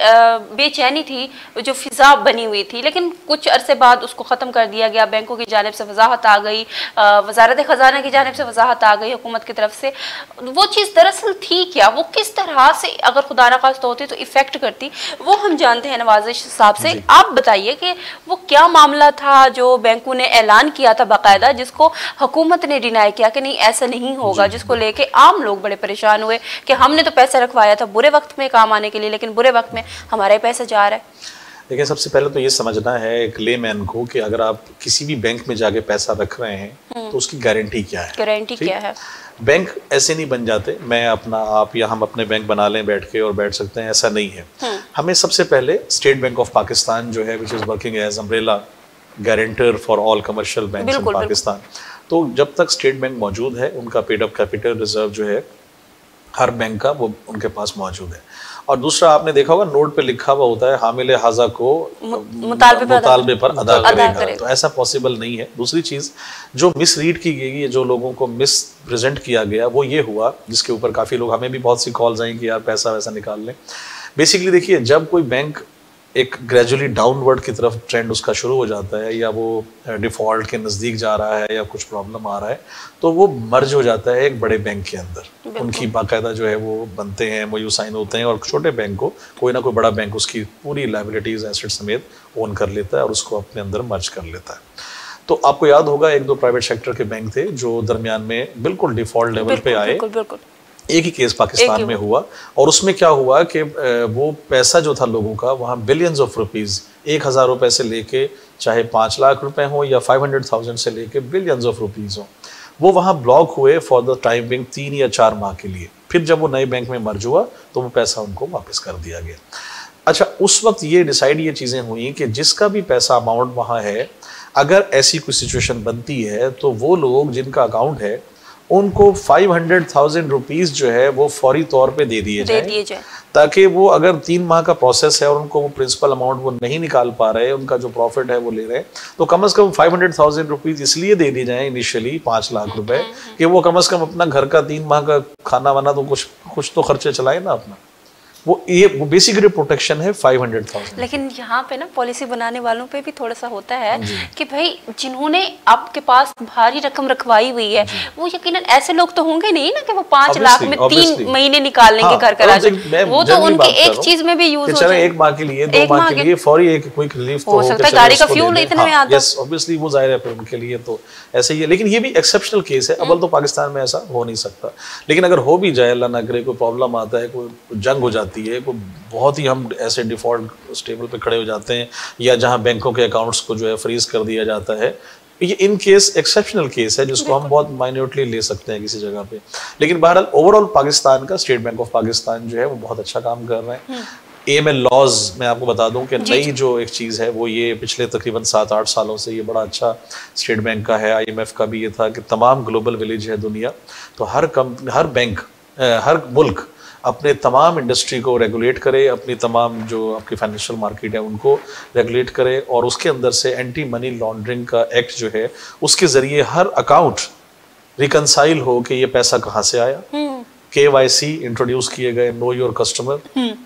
बेचैनी थी जो फिजा बनी हुई थी, लेकिन कुछ अरसे बाद उसको ख़त्म कर दिया गया। बैंकों की जानिब से वजाहत आ गई, वजारत ख़जाना की जानिब से वजाहत आ गई हुकूमत की तरफ से। वो चीज़ दरअसल थी क्या, वो किस तरह से अगर खुदा न खास्ता होती तो इफ़ेक्ट करती, वो हम जानते हैं नवाज़िश साहब से। आप बताइए कि वो क्या मामला था जो बैंकों ने ऐलान किया था बाकायदा, जिसको हुकूमत ने डिनाई किया कि नहीं ऐसा नहीं होगा, जिसको लेके आम लोग बड़े परेशान हुए कि हमने तो पैसा रखवाया था बुरे वक्त में काम आने के लिए, लेकिन बुरे वक्त में हमारा ही पैसा जा रहा है। देखिए, सबसे पहले तो ये समझना है एक लेमैन को कि अगर आप किसी भी बैंक में जाके पैसा रख रहे हैं तो उसकी गारंटी क्या है। गारंटी क्या है? बैंक ऐसे नहीं बन जाते, मैं अपना आप या हम अपने बैंक बना लें बैठ के और बैठ सकते हैं, ऐसा नहीं है। हमें सबसे पहले स्टेट बैंक ऑफ पाकिस्तान जो है which is working as umbrella guarantor for all commercial banks in Pakistan, तो जब तक स्टेट बैंक मौजूद है उनका पेड अप कैपिटल रिजर्व जो है हर बैंक का वो उनके पास मौजूद है। और दूसरा, आपने देखा होगा नोट पे लिखा हुआ होता है हामिले हाजा को मुतालबे पर अदा करेगा, तो ऐसा पॉसिबल नहीं है। दूसरी चीज़ जो मिस रीड की गई, जो लोगों को मिस प्रेजेंट किया गया, वो ये हुआ, जिसके ऊपर काफ़ी लोग, हमें भी बहुत सी कॉल्स आई कि यार पैसा वैसा निकाल लें। बेसिकली देखिए, जब कोई बैंक एक ग्रेजुअली डाउनवर्ड की तरफ ट्रेंड उसका शुरू हो जाता है या वो डिफ़ॉल्ट के नज़दीक जा रहा है या कुछ प्रॉब्लम आ रहा है, तो वो मर्ज हो जाता है एक बड़े बैंक के अंदर। उनकी बाकायदा जो है वो बनते हैं, वो साइन होते हैं, और छोटे बैंक को कोई ना कोई बड़ा बैंक उसकी पूरी लायबिलिटीज़ एसेट समेत ओन कर लेता है और उसको अपने अंदर मर्ज कर लेता है। तो आपको याद होगा एक दो प्राइवेट सेक्टर के बैंक थे जो दरमियान में बिल्कुल डिफ़ॉल्ट लेवल पे आए। एक ही केस पाकिस्तान में हुआ, और उसमें क्या हुआ कि वो पैसा जो था लोगों का, वहाँ बिलियंस ऑफ रुपीज़, 1000 रुपये से लेके चाहे 5 लाख रुपए हो या 500,000 से लेके बिलियंस ऑफ रुपीज़ हो, वो वहाँ ब्लॉक हुए फॉर द टाइम बिंग 3 या 4 माह के लिए। फिर जब वो नए बैंक में मर्ज हुआ तो वो पैसा उनको वापस कर दिया गया। अच्छा, उस वक्त ये चीज़ें हुई कि जिसका भी पैसा अमाउंट वहाँ है, अगर ऐसी कोई सिचुएशन बनती है तो वो लोग जिनका अकाउंट है उनको 500,000 रुपीज़ जो है वो फौरी तौर पे दे दिए जाए, ताकि वो अगर 3 माह का प्रोसेस है और उनको वो प्रिंसिपल अमाउंट वो नहीं निकाल पा रहे, उनका जो प्रॉफिट है वो ले रहे हैं, तो कम से कम 500,000 रुपीज़ इसलिए दे दिए जाएँ इनिशियली 5 लाख रुपए, कि वो कम से कम अपना घर का 3 माह का खाना वाना तो कुछ तो खर्चे चलाए ना अपना। वो बेसिकली प्रोटेक्शन है 500,000। लेकिन यहाँ पे ना पॉलिसी बनाने वालों पे भी थोड़ा सा होता है कि भाई जिन्होंने आपके पास भारी रकम रखवाई हुई है, वो यकीनन ऐसे लोग तो होंगे नहीं ना कि वो 5 लाख में 3 महीने निकाल लेंगे घर का राशन। वो तो उनके एक चीज में भी यूज हो जाए, 1 माह के लिए 2 माह के लिए फौरी एक क्विक रिलीफ तो हो सकता है। गाड़ी का फ्यूल इतने में आता है, यस ऑब्वियसली वो जाहिर है उनके लिए तो ऐसे ही है। लेकिन ये भी एक्सेप्शनल केस है, अव्वल तो पाकिस्तान में ऐसा हो नहीं सकता, लेकिन अगर हो भी जाए, अल्लाह ना करे, कोई प्रॉब्लम आता है, कोई जंग हो जाती है, कोई बहुत ही हम ऐसे डिफ़ॉल्ट स्टेबल पे खड़े हो जाते हैं, या जहां बैंकों के अकाउंट्स को जो है फ्रीज कर दिया जाता है, ये इन केस एक्सेप्शनल केस है जिसको हम बहुत माइन्यूटली ले सकते हैं किसी जगह पे। लेकिन बहरहाल ओवरऑल पाकिस्तान का स्टेट बैंक ऑफ पाकिस्तान जो है वो बहुत अच्छा काम कर रहे हैं। AML लॉज मैं आपको बता दूं कि नई जो एक चीज़ है वो ये पिछले तकरीबन 7-8 सालों से ये बड़ा अच्छा स्टेट बैंक का है, IMF का भी ये था कि तमाम ग्लोबल विलेज है दुनिया, तो हर कंपनी, हर बैंक, हर मुल्क अपने तमाम इंडस्ट्री को रेगुलेट करे, अपनी तमाम जो आपकी फाइनेंशियल मार्केट है उनको रेगुलेट करे, और उसके अंदर से एंटी मनी लॉन्ड्रिंग का एक्ट जो है उसके ज़रिए हर अकाउंट रिकनसाइल हो कि ये पैसा कहाँ से आया। KYC इंट्रोड्यूस किए गए, नो योर कस्टमर।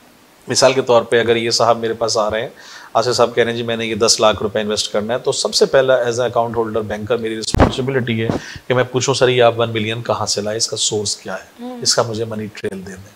मिसाल के तौर पे अगर ये साहब मेरे पास आ रहे हैं, आसिफ साहब कह रहे हैं जी मैंने ये 10 लाख रुपए इन्वेस्ट करना है, तो सबसे पहला as a account holder banker मेरी रिस्पॉन्सिबिलिटी है कि मैं पूछूं सर ये आप 1 मिलियन कहाँ से लाए, इसका सोर्स क्या है, इसका मुझे मनी ट्रेल दे दें।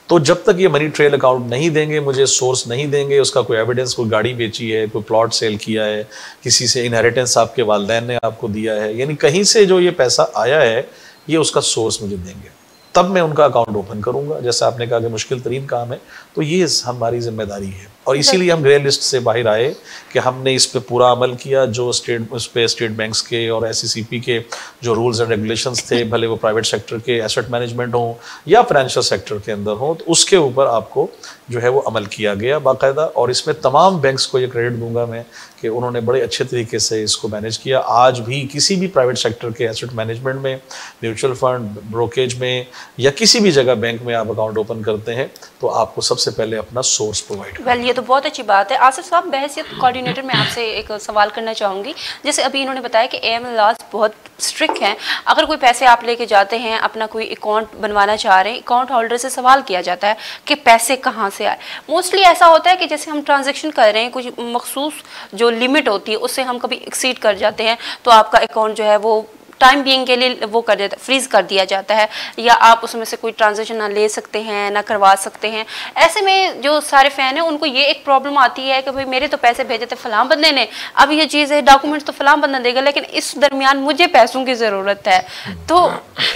तो जब तक ये मनी ट्रेल अकाउंट नहीं देंगे, मुझे सोर्स नहीं देंगे, उसका कोई एविडेंस, कोई गाड़ी बेची है, कोई प्लॉट सेल किया है, किसी से इनहेरिटेंस आपके वालिदैन ने आपको दिया है, यानी कहीं से जो ये पैसा आया है ये उसका सोर्स मुझे देंगे, तब मैं उनका अकाउंट ओपन करूंगा। जैसा आपने कहा कि मुश्किल तरीन काम है, तो ये हमारी जिम्मेदारी है। और इसीलिए हम ग्रे लिस्ट से बाहर आए कि हमने इस पे पूरा अमल किया। जो स्टेट बैंक्स के और SECP के जो रूल्स एंड रेगुलेशंस थे, भले वो प्राइवेट सेक्टर के एसेट मैनेजमेंट हो या फाइनेंशियल सेक्टर के अंदर हो, तो उसके ऊपर आपको जो है वो अमल किया गया बाकायदा। और इसमें तमाम बैंक्स को ये क्रेडिट दूंगा मैं कि उन्होंने बड़े अच्छे तरीके से इसको मैनेज किया। आज भी किसी भी प्राइवेट सेक्टर के एसेट मैनेजमेंट में, म्यूचुअल फंड, ब्रोकेज में या किसी भी जगह बैंक में आप अकाउंट ओपन करते हैं तो आपको सबसे पहले अपना सोर्स प्रोवाइड करना। ये तो बहुत अच्छी बात है। आसिफ साहब, बहसियत कोऑर्डिनेटर मैं आपसे एक सवाल करना चाहूँगी। जैसे अभी इन्होंने बताया कि AML लॉज बहुत स्ट्रिक्ट हैं। अगर कोई पैसे आप लेके जाते हैं, अपना कोई अकाउंट बनवाना चाह रहे हैं, अकाउंट होल्डर से सवाल किया जाता है कि पैसे कहाँ से आए। मोस्टली ऐसा होता है कि जैसे हम ट्रांजेक्शन कर रहे हैं, कुछ मखसूस जो लिमिट होती है उससे हम कभी एक्सीड कर जाते हैं, तो आपका अकाउंट जो है वो टाइम बीइंग के लिए वो कर देता, फ्रीज कर दिया जाता है, या आप उसमें से कोई ट्रांजेक्शन ना ले सकते हैं ना करवा सकते हैं। ऐसे में जो सारे फैन हैं उनको ये एक प्रॉब्लम आती है कि भाई मेरे तो पैसे भेजे थे फलां बंदे ने, अब ये चीज़ है डॉक्यूमेंट्स तो फलां बंदा देगा, लेकिन इस दरमियान मुझे पैसों की ज़रूरत है। तो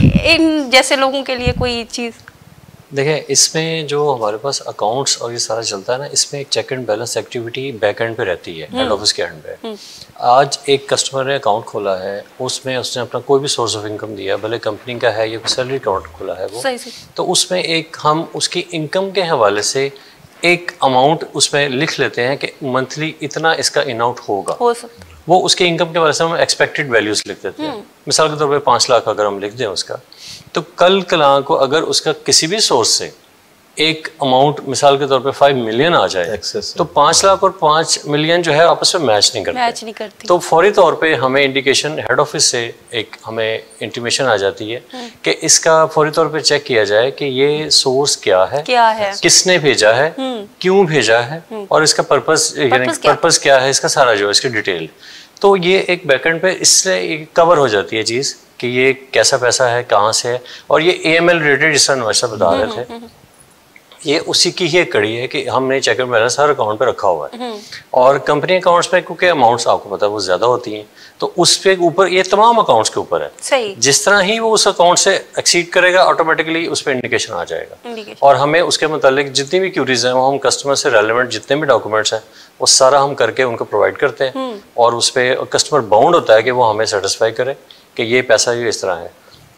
इन जैसे लोगों के लिए कोई चीज़ देखिए, इसमें जो हमारे पास अकाउंट्स और ये सारा चलता है ना, इसमें एक check and balance activity back end पे रहती है, हेड ऑफिस के एंड पे। आज एक कस्टमर ने अकाउंट खोला है, उसमें उसने अपना कोई भी सोर्स ऑफ इनकम दिया, भले कंपनी का है या कोई सैलरी अकाउंट खोला है वो, तो उसमें एक हम उसकी इनकम के हवाले से एक अमाउंट उसमें लिख लेते हैं कि मंथली इतना इसका इन आउट होगा, हो सकता है। वो उसके इनकम के बारे में हम एक्सपेक्टेड वैल्यूज लिख देते हैं। मिसाल के तौर पे 5 लाख अगर हम लिख दें उसका, तो कल कला को अगर उसका किसी भी सोर्स से एक अमाउंट मिसाल के तौर पे 5 मिलियन आ जाए, तो 5 लाख और 5 मिलियन जो है आपस में मैच नहीं करते। तो फौरी तौर पे हमें इंडिकेशन हेड ऑफिस से एक हमें इंटीमेशन आ जाती है कि इसका फौरी तौर पे चेक किया जाए कि ये सोर्स क्या है, किसने भेजा है, क्यों भेजा है, और इसका पर्पस क्या है, इसका सारा जो है इसकी डिटेल। तो ये एक बैकएंड पे इससे कवर हो जाती है चीज़ कि ये कैसा पैसा है, कहाँ से है। और ये AML रिलेटेड जिस तरह नवाज बता रहे थे, ये उसी की ही एक कड़ी है कि हमने चेक एंड बैलेंस हर अकाउंट पे रखा हुआ है। और कंपनी अकाउंट्स में क्योंकि अमाउंट्स आपको पता है वो ज़्यादा होती हैं, तो उस पे ऊपर ये तमाम अकाउंट्स के ऊपर है। सही। जिस तरह ही वो उस अकाउंट से एक्सीड करेगा, ऑटोमेटिकली उस पर इंडिकेशन आ जाएगा। और हमें उसके मुतालिक जितनी भी क्यूरीज हैं वो हम कस्टमर से रेलेवेंट जितने भी डॉक्यूमेंट्स हैं वो सारा हम करके उनको प्रोवाइड करते हैं। और उस पर कस्टमर बाउंड होता है कि वो हमें सेटिस्फाई करे कि ये पैसा ये इस तरह है।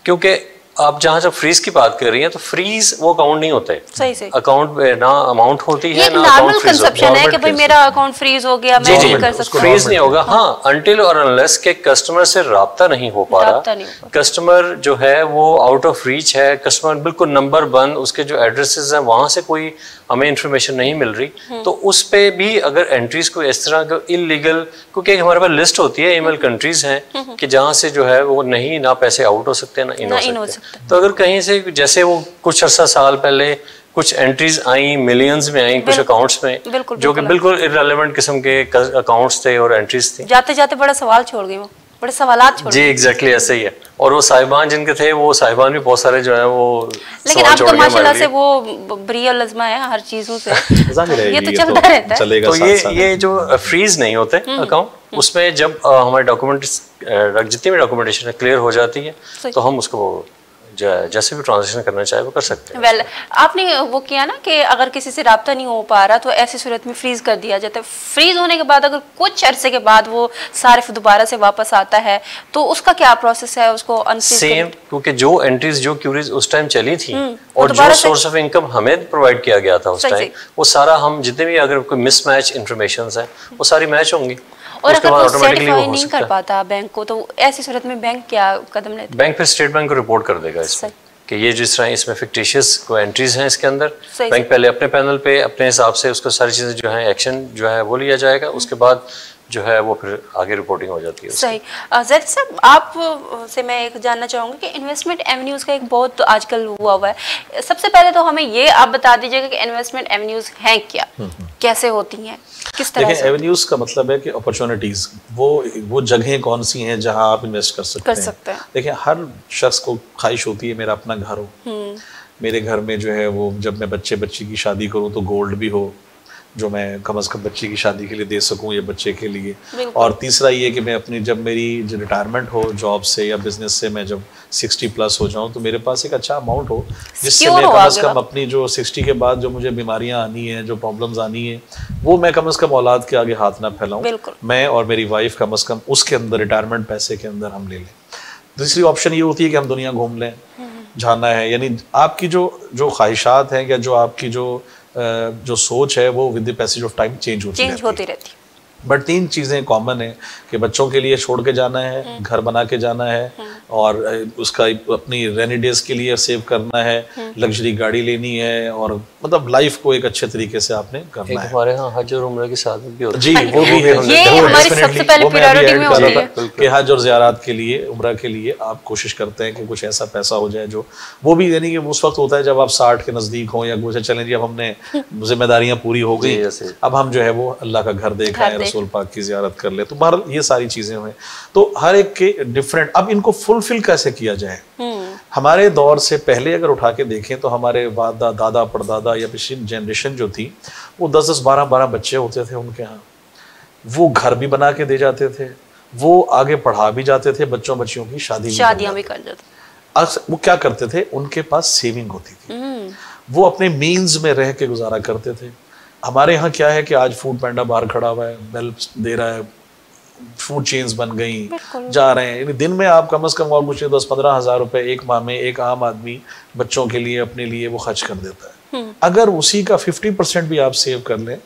क्योंकि आप जहाँ जब फ्रीज की बात कर रही हैं तो फ्रीज वो अकाउंट नहीं होते, सही से अकाउंट ना अमाउंट होती है ना अकाउंट फ्रीज होता है। कि भाई मेरा अकाउंट फ्रीज हो गया, मैं नहीं कर सकता, फ्रीज नहीं होगा। हाँ, अनटिल और अनलेस के कस्टमर से राब्ता नहीं हो पा रहा, कस्टमर जो है वो आउट ऑफ रीच है, कस्टमर बिल्कुल नंबर बंद, उसके जो एड्रेसेस हैं वहां से कोई हमें इंफॉर्मेशन नहीं मिल रही, तो उस पे भी अगर एंट्रीज को इस तरह का इलीगल, क्योंकि हमारे पास लिस्ट होती है ईमेल कंट्रीज हैं कि जहाँ से जो है वो नहीं ना पैसे आउट हो सकते ना इन हो सकते। तो अगर कहीं से जैसे वो कुछ अर्सा साल पहले कुछ एंट्रीज आई, मिलियंस में आई कुछ अकाउंट्स में, जो कि बिल्कुल इररिलेवेंट किस्म के अकाउंट्स थे और एंट्रीज थी। जाते जाते बड़ा सवाल छोड़ गए, वो बड़े सवालात छोड़ जी, एग्जैक्टली ऐसे ही है। और वो साहिबान जिनके थे, वो साहिबान भी बहुत सारे जो है वो, लेकिन आप तो माशाल्लाह से वो बरिया लज़्मा है हर चीजों से, ये तो चलता रहता है। तो ये जो फ्रीज नहीं होते अकाउंट, उसमें जब हमारे डॉक्यूमेंट्स जितनी भी डॉक्यूमेंटेशन है क्लियर हो जाती है, तो हम उसको जैसे भी ट्रांजेक्शन करना चाहे वो कर सकते हैं। वेल, आपने वो किया ना कि अगर किसी से राब्ता नहीं हो पा रहा तो ऐसी सूरत में फ्रीज कर दिया जाता है। फ्रीज होने के बाद अगर कुछ अरसे के बाद वो सारिफ दोबारा से वापस आता है तो उसका क्या प्रोसेस है, उसको अनफ्रीज सेम, क्योंकि जो एंट्रीज जो क्यूरीज उस टाइम चली थी और जो सोर्स ऑफ इनकम हमें प्रोवाइड किया गया था उस टाइम, वो सारा हम जितने भी अगर कोई मिसमैच इन्फॉर्मेशन है वो सारी मैच होंगी। और अगर वो सर्टिफाई नहीं कर पाता बैंक को, तो ऐसी सूरत में बैंक क्या कदम लेता है? बैंक फिर स्टेट बैंक को रिपोर्ट कर देगा इसमें कि ये जिस तरह इसमें फिक्टिशियस को एंट्रीज हैं इसके अंदर, बैंक पहले अपने पैनल पे अपने हिसाब से उसको सारी चीजें जो है एक्शन जो है वो लिया जाएगा, उसके बाद जो है वो फिर आगे रिपोर्टिंग हो जाती है। सही। ज़ैद साहब, आप से मैं एक जानना चाहूँगी कि इन्वेस्टमेंट एवेन्यूज़ का एक बहुत आजकल हुआ है। सबसे पहले तो हमें ये आप बता दीजिएगा कि इन्वेस्टमेंट एवेन्यूज़ हैं क्या, कैसे होती हैं, किस तरह से? एवेन्यूज़ का मतलब है कि अपॉर्चुनिटीज़, वो जगहें कौन सी हैं जहाँ आप इन्वेस्ट कर सकते हैं। देखिए, हर शख्स को ख्वाहिश होती है मेरा अपना घर हो, मेरे घर में जो है वो जब मैं बच्ची की शादी करूँ तो गोल्ड भी हो, जो मैं कम से कम बच्चे की शादी के लिए दे सकूं या बच्चे के लिए। और तीसरा ये कि मैं अपनी जब मेरी रिटायरमेंट हो जॉब से या बिजनेस से, मैं जब 60 प्लस हो जाऊं तो मेरे पास एक अच्छा अमाउंट हो जिससे मैं कम से कम अपनी जो 60 के बाद जो मुझे बीमारियां आनी है, जो प्रॉब्लम्स आनी है, वो मैं कम से कम औलाद के आगे हाथ ना फैलाऊं, मैं और मेरी वाइफ कम से कम उसके अंदर रिटायरमेंट पैसे के अंदर हम ले लें। दूसरी ऑप्शन ये होती है कि हम दुनिया घूम लें, जाना है, यानी आपकी जो ख्वाहिशात हैं या जो आपकी जो सोच है वो with the passage of time change होती रहती है। बट 3 चीज़ें कॉमन है कि बच्चों के लिए छोड़ के जाना है, घर बना के जाना है, और उसका अपनी रेनी डेज के लिए सेव करना है, लग्जरी गाड़ी लेनी है, और मतलब लाइफ को एक अच्छे तरीके से आपने करना है। हमारे यहाँ हज और उम्रा की सादत भी होती है। जी, वो भी है, ये हमारी सबसे पहले प्रायोरिटी में होती है कि हज और ज़ियारत के लिए, उम्रा के लिए आप कोशिश करते हैं कि कुछ ऐसा पैसा हो जाए जो वो भी, यानी कि उस वक्त होता है जब आप 60 के नज़दीक हों या कुछ, चलें जी अब हमने जिम्मेदारियाँ पूरी हो गई, अब हम जो है वो अल्लाह का घर देखा है, रसूल पाक की ज़ियारत कर ले, तो बहरहाल ये सारी चीज़ें हुई। तो हर एक के डिफरेंट, अब इनको फुलफिल कैसे किया जाए। हमारे दौर से पहले अगर उठा के देखें तो हमारे दादा परदादा या पिछली जनरेशन जो थी वो 10-10 12-12 बच्चे होते थे उनके यहाँ, वो घर भी बना के दे जाते थे, वो आगे पढ़ा भी जाते थे, बच्चों की शादियां भी कर जाते। वो क्या करते थे, उनके पास सेविंग होती थी, वो अपने मीन्स में रह के गुजारा करते थे। हमारे यहाँ क्या है कि आज फूड पैंडा बाहर खड़ा हुआ है, बेल दे रहा है, फूड चेन्स बन गई, जा रहे हैं, दिन में आप कम से कम और कुछ 10-15 हज़ार रुपए एक माह में एक आम आदमी बच्चों के लिए, अपने लिए वो खर्च कर देता है। अगर उसी का 50% भी आप सेव कर लें,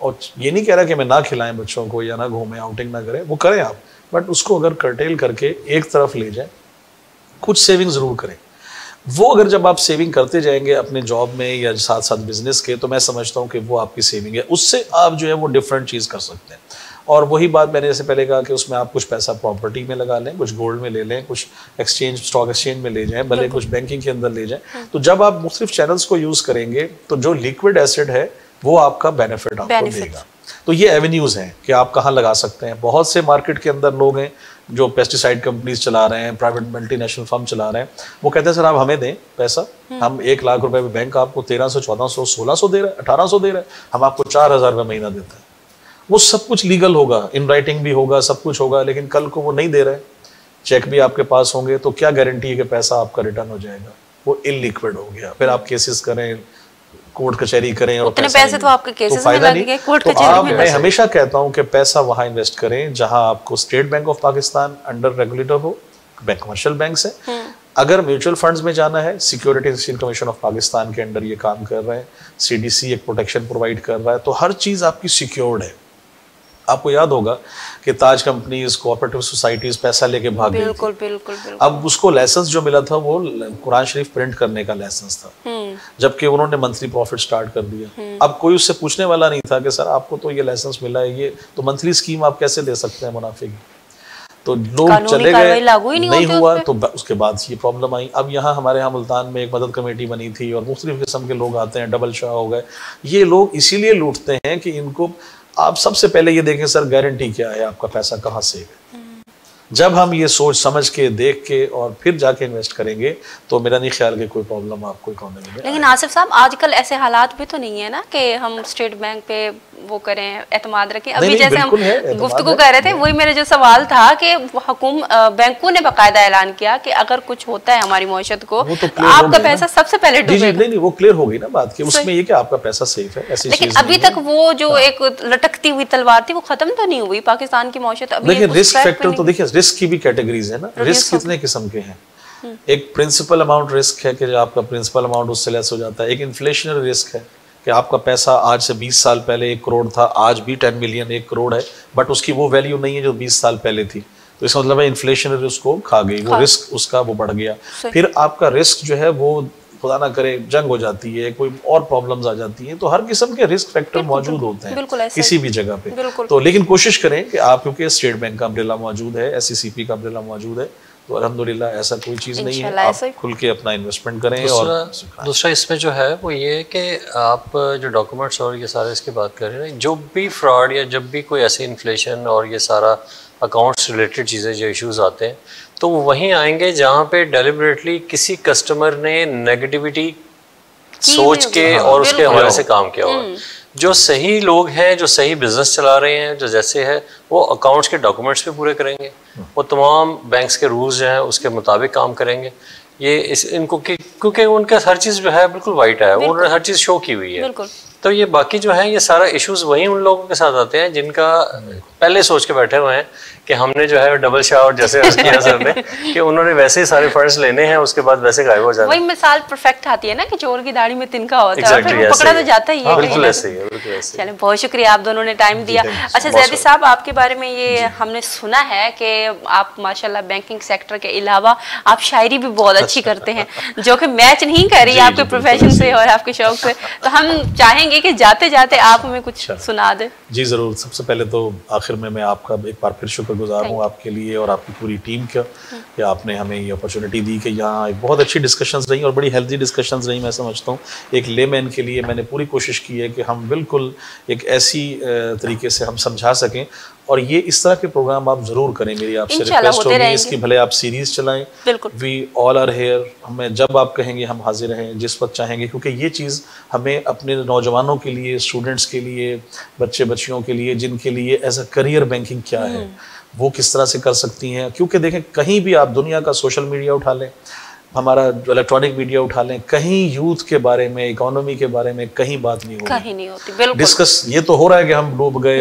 और ये नहीं कह रहा कि मैं ना खिलाएं बच्चों को या ना घूमें, आउटिंग ना करें, वो करें आप, बट उसको अगर कर्टेल करके एक तरफ ले जाए, कुछ सेविंग ज़रूर करें। वो अगर जब आप सेविंग करते जाएंगे अपने जॉब में या साथ साथ बिजनेस के, तो मैं समझता हूँ कि वो आपकी सेविंग है, उससे आप जो है वो डिफरेंट चीज़ कर सकते हैं। और वही बात मैंने जैसे पहले कहा कि उसमें आप कुछ पैसा प्रॉपर्टी में लगा लें, कुछ गोल्ड में ले लें, कुछ स्टॉक एक्सचेंज में ले जाएं, भले कुछ बैंकिंग के अंदर ले जाएं। तो जब आप मुख्तलिफ चैनल्स को यूज़ करेंगे तो जो लिक्विड एसेट है वो आपका बेनिफिट आपको देगा। तो ये एवेन्यूज़ हैं कि आप कहाँ लगा सकते हैं। बहुत से मार्केट के अंदर लोग हैं जो पेस्टिसाइड कंपनीज चला रहे हैं, प्राइवेट मल्टीनेशनल फर्म चला रहे हैं, वो कहते हैं सर आप हमें दें पैसा, हम 1 लाख रुपए में बैंक आपको 1300, 1400, 1600 दे रहा है, 1800 दे रहा है, हम आपको 4000 रुपये महीना देता है। वो सब कुछ लीगल होगा, इन राइटिंग भी होगा, सब कुछ होगा, लेकिन कल को वो नहीं दे रहे, चेक भी आपके पास होंगे, तो क्या गारंटी है कि पैसा आपका रिटर्न हो जाएगा? वो इलिक्विड हो गया। फिर आप केसेस करें, कोर्ट कचहरी करें, और पैसे तो आपके केसेस में लग गए, कोर्ट कचहरी में। मैं हमेशा कहता हूं कि पैसा वहां इन्वेस्ट करें जहां आपको state bank of Pakistan under regulator हो, बैंक कमर्शियल बैंक से। अगर म्यूचुअल फंड्स में जाना है, securities exchange commission of Pakistan के अंडर ये काम कर रहे हैं, CDC एक प्रोटेक्शन प्रोवाइड कर रहा है, तो हर चीज आपकी सिक्योर्ड है। आपको याद होगा कि ताज कंपनीज, कोऑपरेटिव सोसाइटीज पैसा लेके भाग गई थी। बिल्कुल। अब उसको लाइसेंस जो मिला था वो कुरान शरीफ प्रिंट करने का लाइसेंस था, जबकि उन्होंने मंथली प्रॉफिट स्टार्ट कर दिया। अब कोई उससे पूछने वाला नहीं था कि सर आपको तो ये लाइसेंस मिला है, ये तो मंथली स्कीम आप कैसे दे सकते हैं मुनाफे की? तो लोग चले गए, नहीं हुआ, तो उसके बाद ये प्रॉब्लम आई। अब यहाँ हमारे यहाँ मुल्तान में एक मदद कमेटी बनी थी और मुख्तलिफ किस्म के लोग आते हैं, डबल शाह हो गए। ये लोग इसीलिए लूटते हैं कि इनको, आप सबसे पहले ये देखें सर गारंटी क्या है, आपका पैसा कहाँ सेव है। जब हम ये सोच समझ के, देख के और फिर जाके इन्वेस्ट करेंगे तो मेरा नहीं ख्याल कि कोई प्रॉब्लम आपको इकोनॉमी में। लेकिन आसिफ साहब आजकल ऐसे हालात भी तो नहीं है ना कि हम स्टेट बैंक पे वो करें, एतमाद रखें। अभी जैसे हम गुफ्तगू कर रहे थे, वही मेरा जो सवाल था कि बैंकों ने बाकायदा ऐलान किया कि अगर कुछ होता है हमारी मईशत को तो आपका पैसा सबसे पहले डूबेगा। नहीं, वो क्लियर हो गई ना बात कि उसमें ये कि आपका पैसा सेफ है। ऐसी लेकिन अभी तक वो जो एक लटकती हुई तलवार थी वो खत्म तो नहीं हुई पाकिस्तान की मईशत। लेकिन रिस्क फैक्टर तो देखिए, रिस्क की भी कैटेगरीज है ना। रिस्क कितने किस्म के हैं? एक प्रिंसिपल अमाउंट रिस्क है कि जो आपका प्रिंसिपल अमाउंट उससे लेस हो जाता है। एक इन्फ्लेशनरी रिस्क है कि आपका पैसा आज से 20 साल पहले 1 करोड़ था, आज भी 10 मिलियन 1 करोड़ है, बट उसकी वो वैल्यू नहीं है जो 20 साल पहले थी। तो इसका मतलब है इन्फ्लेशनरी उसको खा गई, वो रिस्क उसका वो बढ़ गया। फिर आपका रिस्क जो है वो खुदा ना करे जंग हो जाती है, कोई और प्रॉब्लम्स आ जाती हैं, तो हर किस्म के रिस्क फैक्टर मौजूद होते हैं किसी भी जगह पे। तो लेकिन कोशिश करें कि आप, क्योंकि स्टेट बैंक का अम्ब्रेला मौजूद है, SECP का अम्ब्रेला मौजूद है, तो अल्हम्दुलिल्लाह ऐसा कोई चीज़ नहीं है, आप खुल के अपना इन्वेस्टमेंट करें। और दूसरा इसमें जो है वो ये है कि आप जो डॉक्यूमेंट्स और ये सारे इसकी बात कर रहे हैं, जो भी फ्रॉड या जब भी कोई ऐसे इन्फ्लेशन और ये सारा अकाउंट्स रिलेटेड चीज़ें जो इश्यूज आते हैं, तो वो वहीं आएंगे जहाँ पे डेलिबरेटली किसी कस्टमर ने नेगेटिविटी सोच के और उसके हवाले से काम किया हुआ। जो सही लोग हैं, जो सही बिजनेस चला रहे हैं, जो जैसे है वो अकाउंट्स के डॉक्यूमेंट्स भी पूरे करेंगे, वो तमाम बैंक्स के रूल्स जो हैं उसके मुताबिक काम करेंगे। ये इनको क्योंकि उनका हर चीज़ जो है बिल्कुल वाइट है, उन्होंने हर चीज़ शो की हुई है। तो ये बाकी जो है ये सारा इश्यूज वही उन लोगों के साथ आते हैं जिनका पहले सोच के बैठे हुए हैं कि हमने जो है डबल शॉट जैसे किया सर ने कि उन्होंने वैसे ही सारे फंड्स लेने हैं, उसके बाद वैसे गायब हो जाना। वही मिसाल परफेक्ट आती है ना कि चोर की दाढ़ी में तिनका होता है, फिर वो पकड़ा तो जाता ही है। बिल्कुल ऐसे ही है, बिल्कुल ऐसे। चलिए, बहुत शुक्रिया, आप दोनों ने टाइम दिया। अच्छा ज़ैदी साहब, आपके बारे में ये हमने सुना है कि आप माशाल्लाह बैंकिंग सेक्टर के अलावा आप शायरी भी बहुत अच्छी करते हैं, जो कि मैच नहीं कर रही आपके प्रोफेशन से और आपके शौक से। तो हम चाहेंगे कि जाते जाते आप हमें कुछ सुना दें। जी ज़रूर। सबसे पहले तो आखिर में मैं आपका एक बार फिर शुक्रगुजार हूँ आपके लिए और आपकी पूरी टीम का कि आपने हमें ये अपॉर्चुनिटी दी कि यहाँ एक बहुत अच्छी डिस्कशंस रही और बड़ी हेल्दी डिस्कशंस रही। मैं समझता हूँ एक लेमैन के लिए मैंने पूरी कोशिश की है कि हम बिल्कुल एक ऐसी तरीके से हम समझा सकें, और ये इस तरह के प्रोग्राम आप जरूर करें। मेरी आपसे रिक्वेस्ट होगी इसकी, भले आप सीरीज चलाएं, वी ऑल आर हेयर, हमें जब आप कहेंगे हम हाजिर हैं, जिस वक्त चाहेंगे, क्योंकि ये चीज़ हमें अपने नौजवानों के लिए, स्टूडेंट्स के लिए, बच्चे बच्चियों के लिए जिनके लिए एज अ करियर बैंकिंग क्या है, वो किस तरह से कर सकती हैं। क्योंकि देखें, कहीं भी आप दुनिया का सोशल मीडिया उठा लें, हमारा इलेक्ट्रॉनिक मीडिया उठा लें, कहीं यूथ के बारे में, इकोनॉमी के बारे में कहीं बात नहीं होती, कहीं नहीं होती। बिल्कुल डिस्कस ये तो हो रहा है कि हम डूब गए,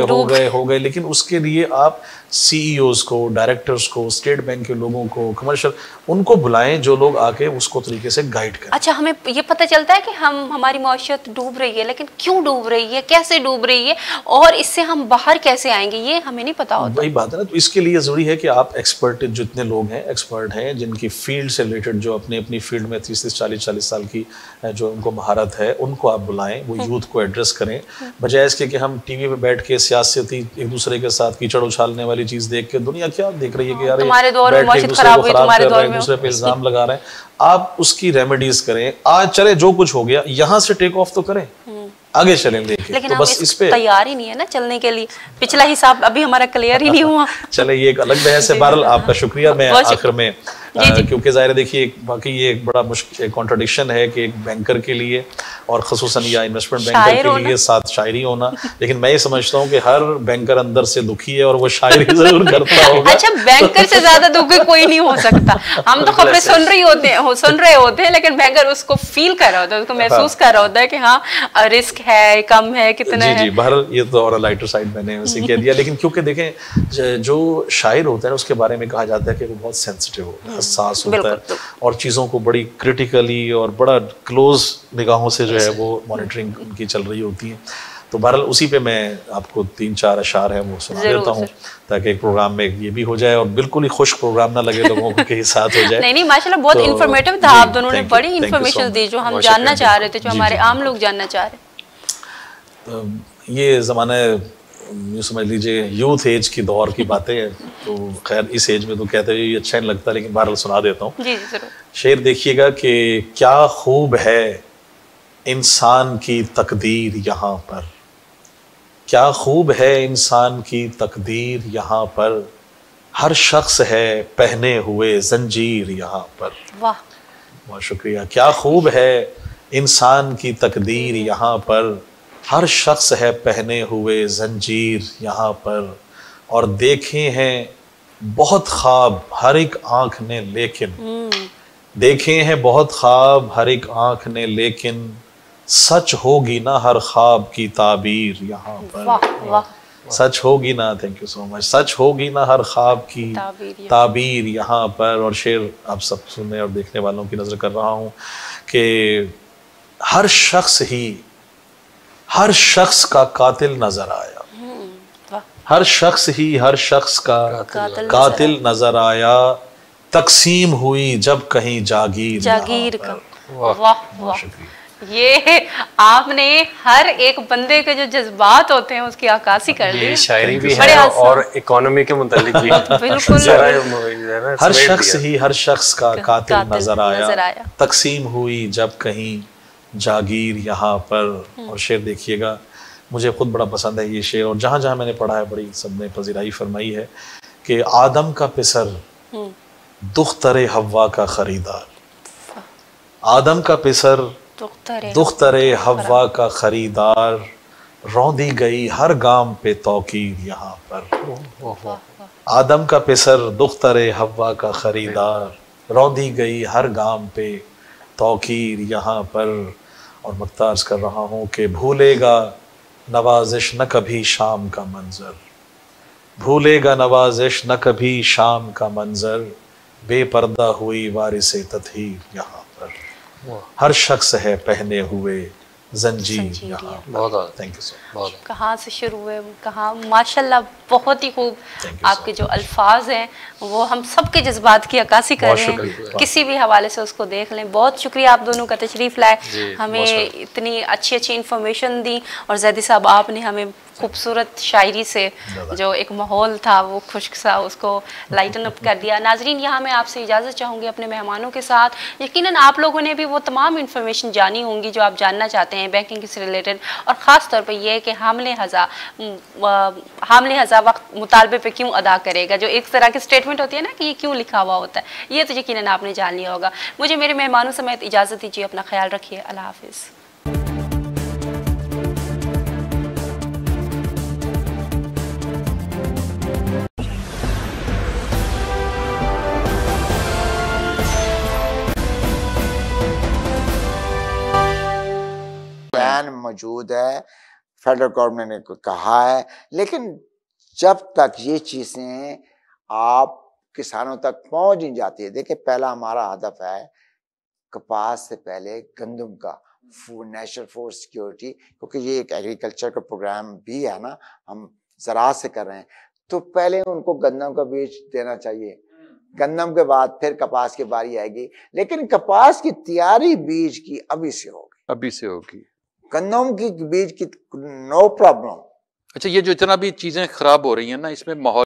हो गए, लेकिन उसके लिए आप सीईओज को, डायरेक्टर्स को, स्टेट बैंक के लोगों को, कमर्शियल, उनको बुलाएं जो लोग आके उसको तरीके से गाइड करें। अच्छा, हमें ये पता चलता है कि हमारी मौशियत डूब रही है, लेकिन क्यों डूब रही है, कैसे डूब रही है, और इससे हम बाहर कैसे आएंगे, ये हमें नहीं पता होता। वही बात है ना। तो इसके लिए ज़रूरी है कि आप एक्सपर्ट, जितने लोग हैं एक्सपर्ट हैं, जिनकी फील्ड से रिलेटेड, जो अपनी फील्ड में 30-40 साल की जो उनको महारत है, उनको आप बुलाएं, वो यूथ को एड्रेस करें, बजाय इसके कि हम टीवी पे बैठ के सियासती एक दूसरे के साथ कीचड़ उछालने वाली चीज देख के दुनिया क्या देख रही है कि यार तुम्हारे दौर में मौशियत खराब हुई, तुम्हारे दौर में, दूसरे पे इल्जाम लगा रहे हैं। आप उसकी रेमेडीज करें। आज चले, जो कुछ हो गया यहाँ से टेक ऑफ तो करें, आगे चलें। देखिए, लेकिन तो बस इस पे तैयार ही नहीं है ना चलने के लिए। पिछला हिसाब अभी हमारा क्लियर ही नहीं हुआ। चले, ये एक अलग बहस है। बहरहाल आपका शुक्रिया। मैं आखिर में क्योंकि ज़ाहिर देखिए, बाकी ये एक बड़ा मुश्किल कॉन्ट्रडिक्शन है कि एक बैंकर के लिए और ख़ुसूसन या इन्वेस्टमेंट बैंकर के लिए साथ शायरी होना, लेकिन मैं ये समझता हूँ कि हर बैंकर अंदर से दुखी है और वो शायरी जरूर करता होगा। अच्छा, बैंकर से ज्यादा दुखी कोई नहीं हो सकता। हम तो खबरें सुन रहे होते हैं, लेकिन बैंकर उसको फील कर रहा होता है, उसको महसूस कर रहा होता है कि हाँ रिस्क है, कम है, कितना है। जी, बहरहाल ये तो और लाइटर साइड मैंने वैसे कह दिया। लेकिन क्योंकि देखें, जो शायर होता है उसके बारे में कहा जाता है कि वो बहुत सेंसिटिव होता है, हसास होता है, और चीज़ों को बड़ी क्रिटिकली और बड़ा क्लोज निगाहों से जो है वो मॉनिटरिंग उनकी चल रही होती है। तो बहरहाल उसी पे मैं आपको 3-4 अशार है वो सुना देता हूँ, ताकि एक प्रोग्राम में ये भी हो जाए और बिल्कुल ही खुश प्रोग्राम ना लगे लोगों के साथ हो जाए। नहीं, माशाल्लाह बहुत इन्फॉर्मेटिव था। आप दोनों ने बड़ी इन्फॉर्मेशन दी जो हम जानना चाह रहे थे, जो हमारे आम लोग जानना चाह रहे। ये ज़माना, यूँ समझ लीजिए यूथ एज की दौर की बातें हैं। तो खैर इस एज में तो कहते हैं ये अच्छा नहीं लगता, लेकिन बहरहाल सुना देता हूँ। जी जरूर। शेर देखिएगा कि क्या खूब है इंसान की तकदीर यहाँ पर, क्या खूब है इंसान की तकदीर यहाँ पर, हर शख्स है पहने हुए जंजीर यहाँ पर। वाह, बहुत शुक्रिया। क्या खूब है इंसान की तकदीर यहाँ पर, हर शख्स है पहने हुए जंजीर यहाँ पर, और देखे हैं बहुत ख्वाब हर एक आंख ने, लेकिन देखे हैं बहुत ख्वाब हर एक आंख ने, लेकिन सच होगी ना हर ख्वाब की ताबीर यहाँ पर। वाह वाह, सच होगी ना, थैंक यू सो मच, सच होगी ना हर ख्वाब की ताबीर यहाँ पर। और शेर आप सब सुनने और देखने वालों की नजर कर रहा हूँ कि हर शख्स का कातिल नजर आया, हर शख्स ही हर शख्स का कातिल नजर आया, तकसीम हुई जब कहीं जागीर का। वाह वाह, ये आपने हर एक बंदे के जो जज्बात होते हैं उसकी आकाशी कर दी। शायरी भी है और इकोनॉमी के मुतालिक भी। बिल्कुल। हर शख्स का कातिल नजर आया, तकसीम हुई जब कहीं जागीर यहाँ पर। और शेर देखिएगा, मुझे खुद बड़ा पसंद है ये शेर, और जहाँ जहाँ मैंने पढ़ा है बड़ी सबने पजीराई फरमाई है कि आदम का पिसर दुख्तरे हव्वा का खरीदार, आदम का पिसर दुख्तरे हव्वा का खरीदार, रौंदी गई हर गाम पे तौकीर यहाँ पर, आदम का पिसर दुख्तरे हव्वा का खरीदार, रौंदी गई हर गाम पे तौकीर यहाँ पर। और मख्तार्स कर रहा हूँ कि भूलेगा नवाजिश न कभी शाम का मंजर, भूलेगा नवाजिश न कभी शाम का मंजर, बेपर्दा हुई वारिसे तत्हीर यहाँ पर, हर शख्स है पहने हुए जंजीर यहाँ। बहुत थैंक यू सो मच। कहाँ से शुरू हुए, कहाँ, माशाल्लाह बहुत ही खूब। आपके जो अल्फाज हैं वो हम सबके जज्बात की अक्कासी कर रहे हैं, किसी भी हवाले से उसको देख लें। बहुत शुक्रिया आप दोनों का तशरीफ़ लाए, हमें इतनी अच्छी अच्छी इन्फॉर्मेशन दी। और जैदी साहब आपने हमें खूबसूरत शायरी से जो एक माहौल था वो खुश्क सा, उसको लाइटन अप कर दिया। नाजरीन, यहाँ मैं आपसे इजाज़त चाहूँगी अपने मेहमानों के साथ। यकीनन आप लोगों ने भी वो तमाम इन्फॉर्मेशन जानी होंगी जो आप जानना चाहते हैं बैंकिंग से रिलेटेड, और ख़ास तौर पर यह है कि हामले हज़ा वक्त मुतालबे पे क्यों अदा करेगा, जो एक तरह की स्टेटमेंट होती है ना कि ये क्यों लिखा हुआ होता है, ये तो यकीनन आपने जान लिया होगा। मुझे मेरे मेहमानों समेत इजाज़त दीजिए, अपना ख्याल रखिए, अल्लाह हाफिज़। बयान मौजूद है, फेडरल गवर्नमेंट ने कहा है, लेकिन जब तक ये चीज़ें आप किसानों तक पहुंच नहीं जाती है। देखिए, पहला हमारा हदफ है कपास से पहले गंदम का नेशनल फूड सिक्योरिटी, क्योंकि ये एक एग्रीकल्चर का प्रोग्राम भी है ना, हम ज़राअत से कर रहे हैं, तो पहले उनको गंदम का बीज देना चाहिए। गंदम के बाद फिर कपास की बारी आएगी, लेकिन कपास की तैयारी बीज की अभी से होगी, गंदम की बीज की नो प्रॉब्लम। अच्छा, ये जो इतना भी चीजें खराब हो रही हैं ना, इसमें माहौल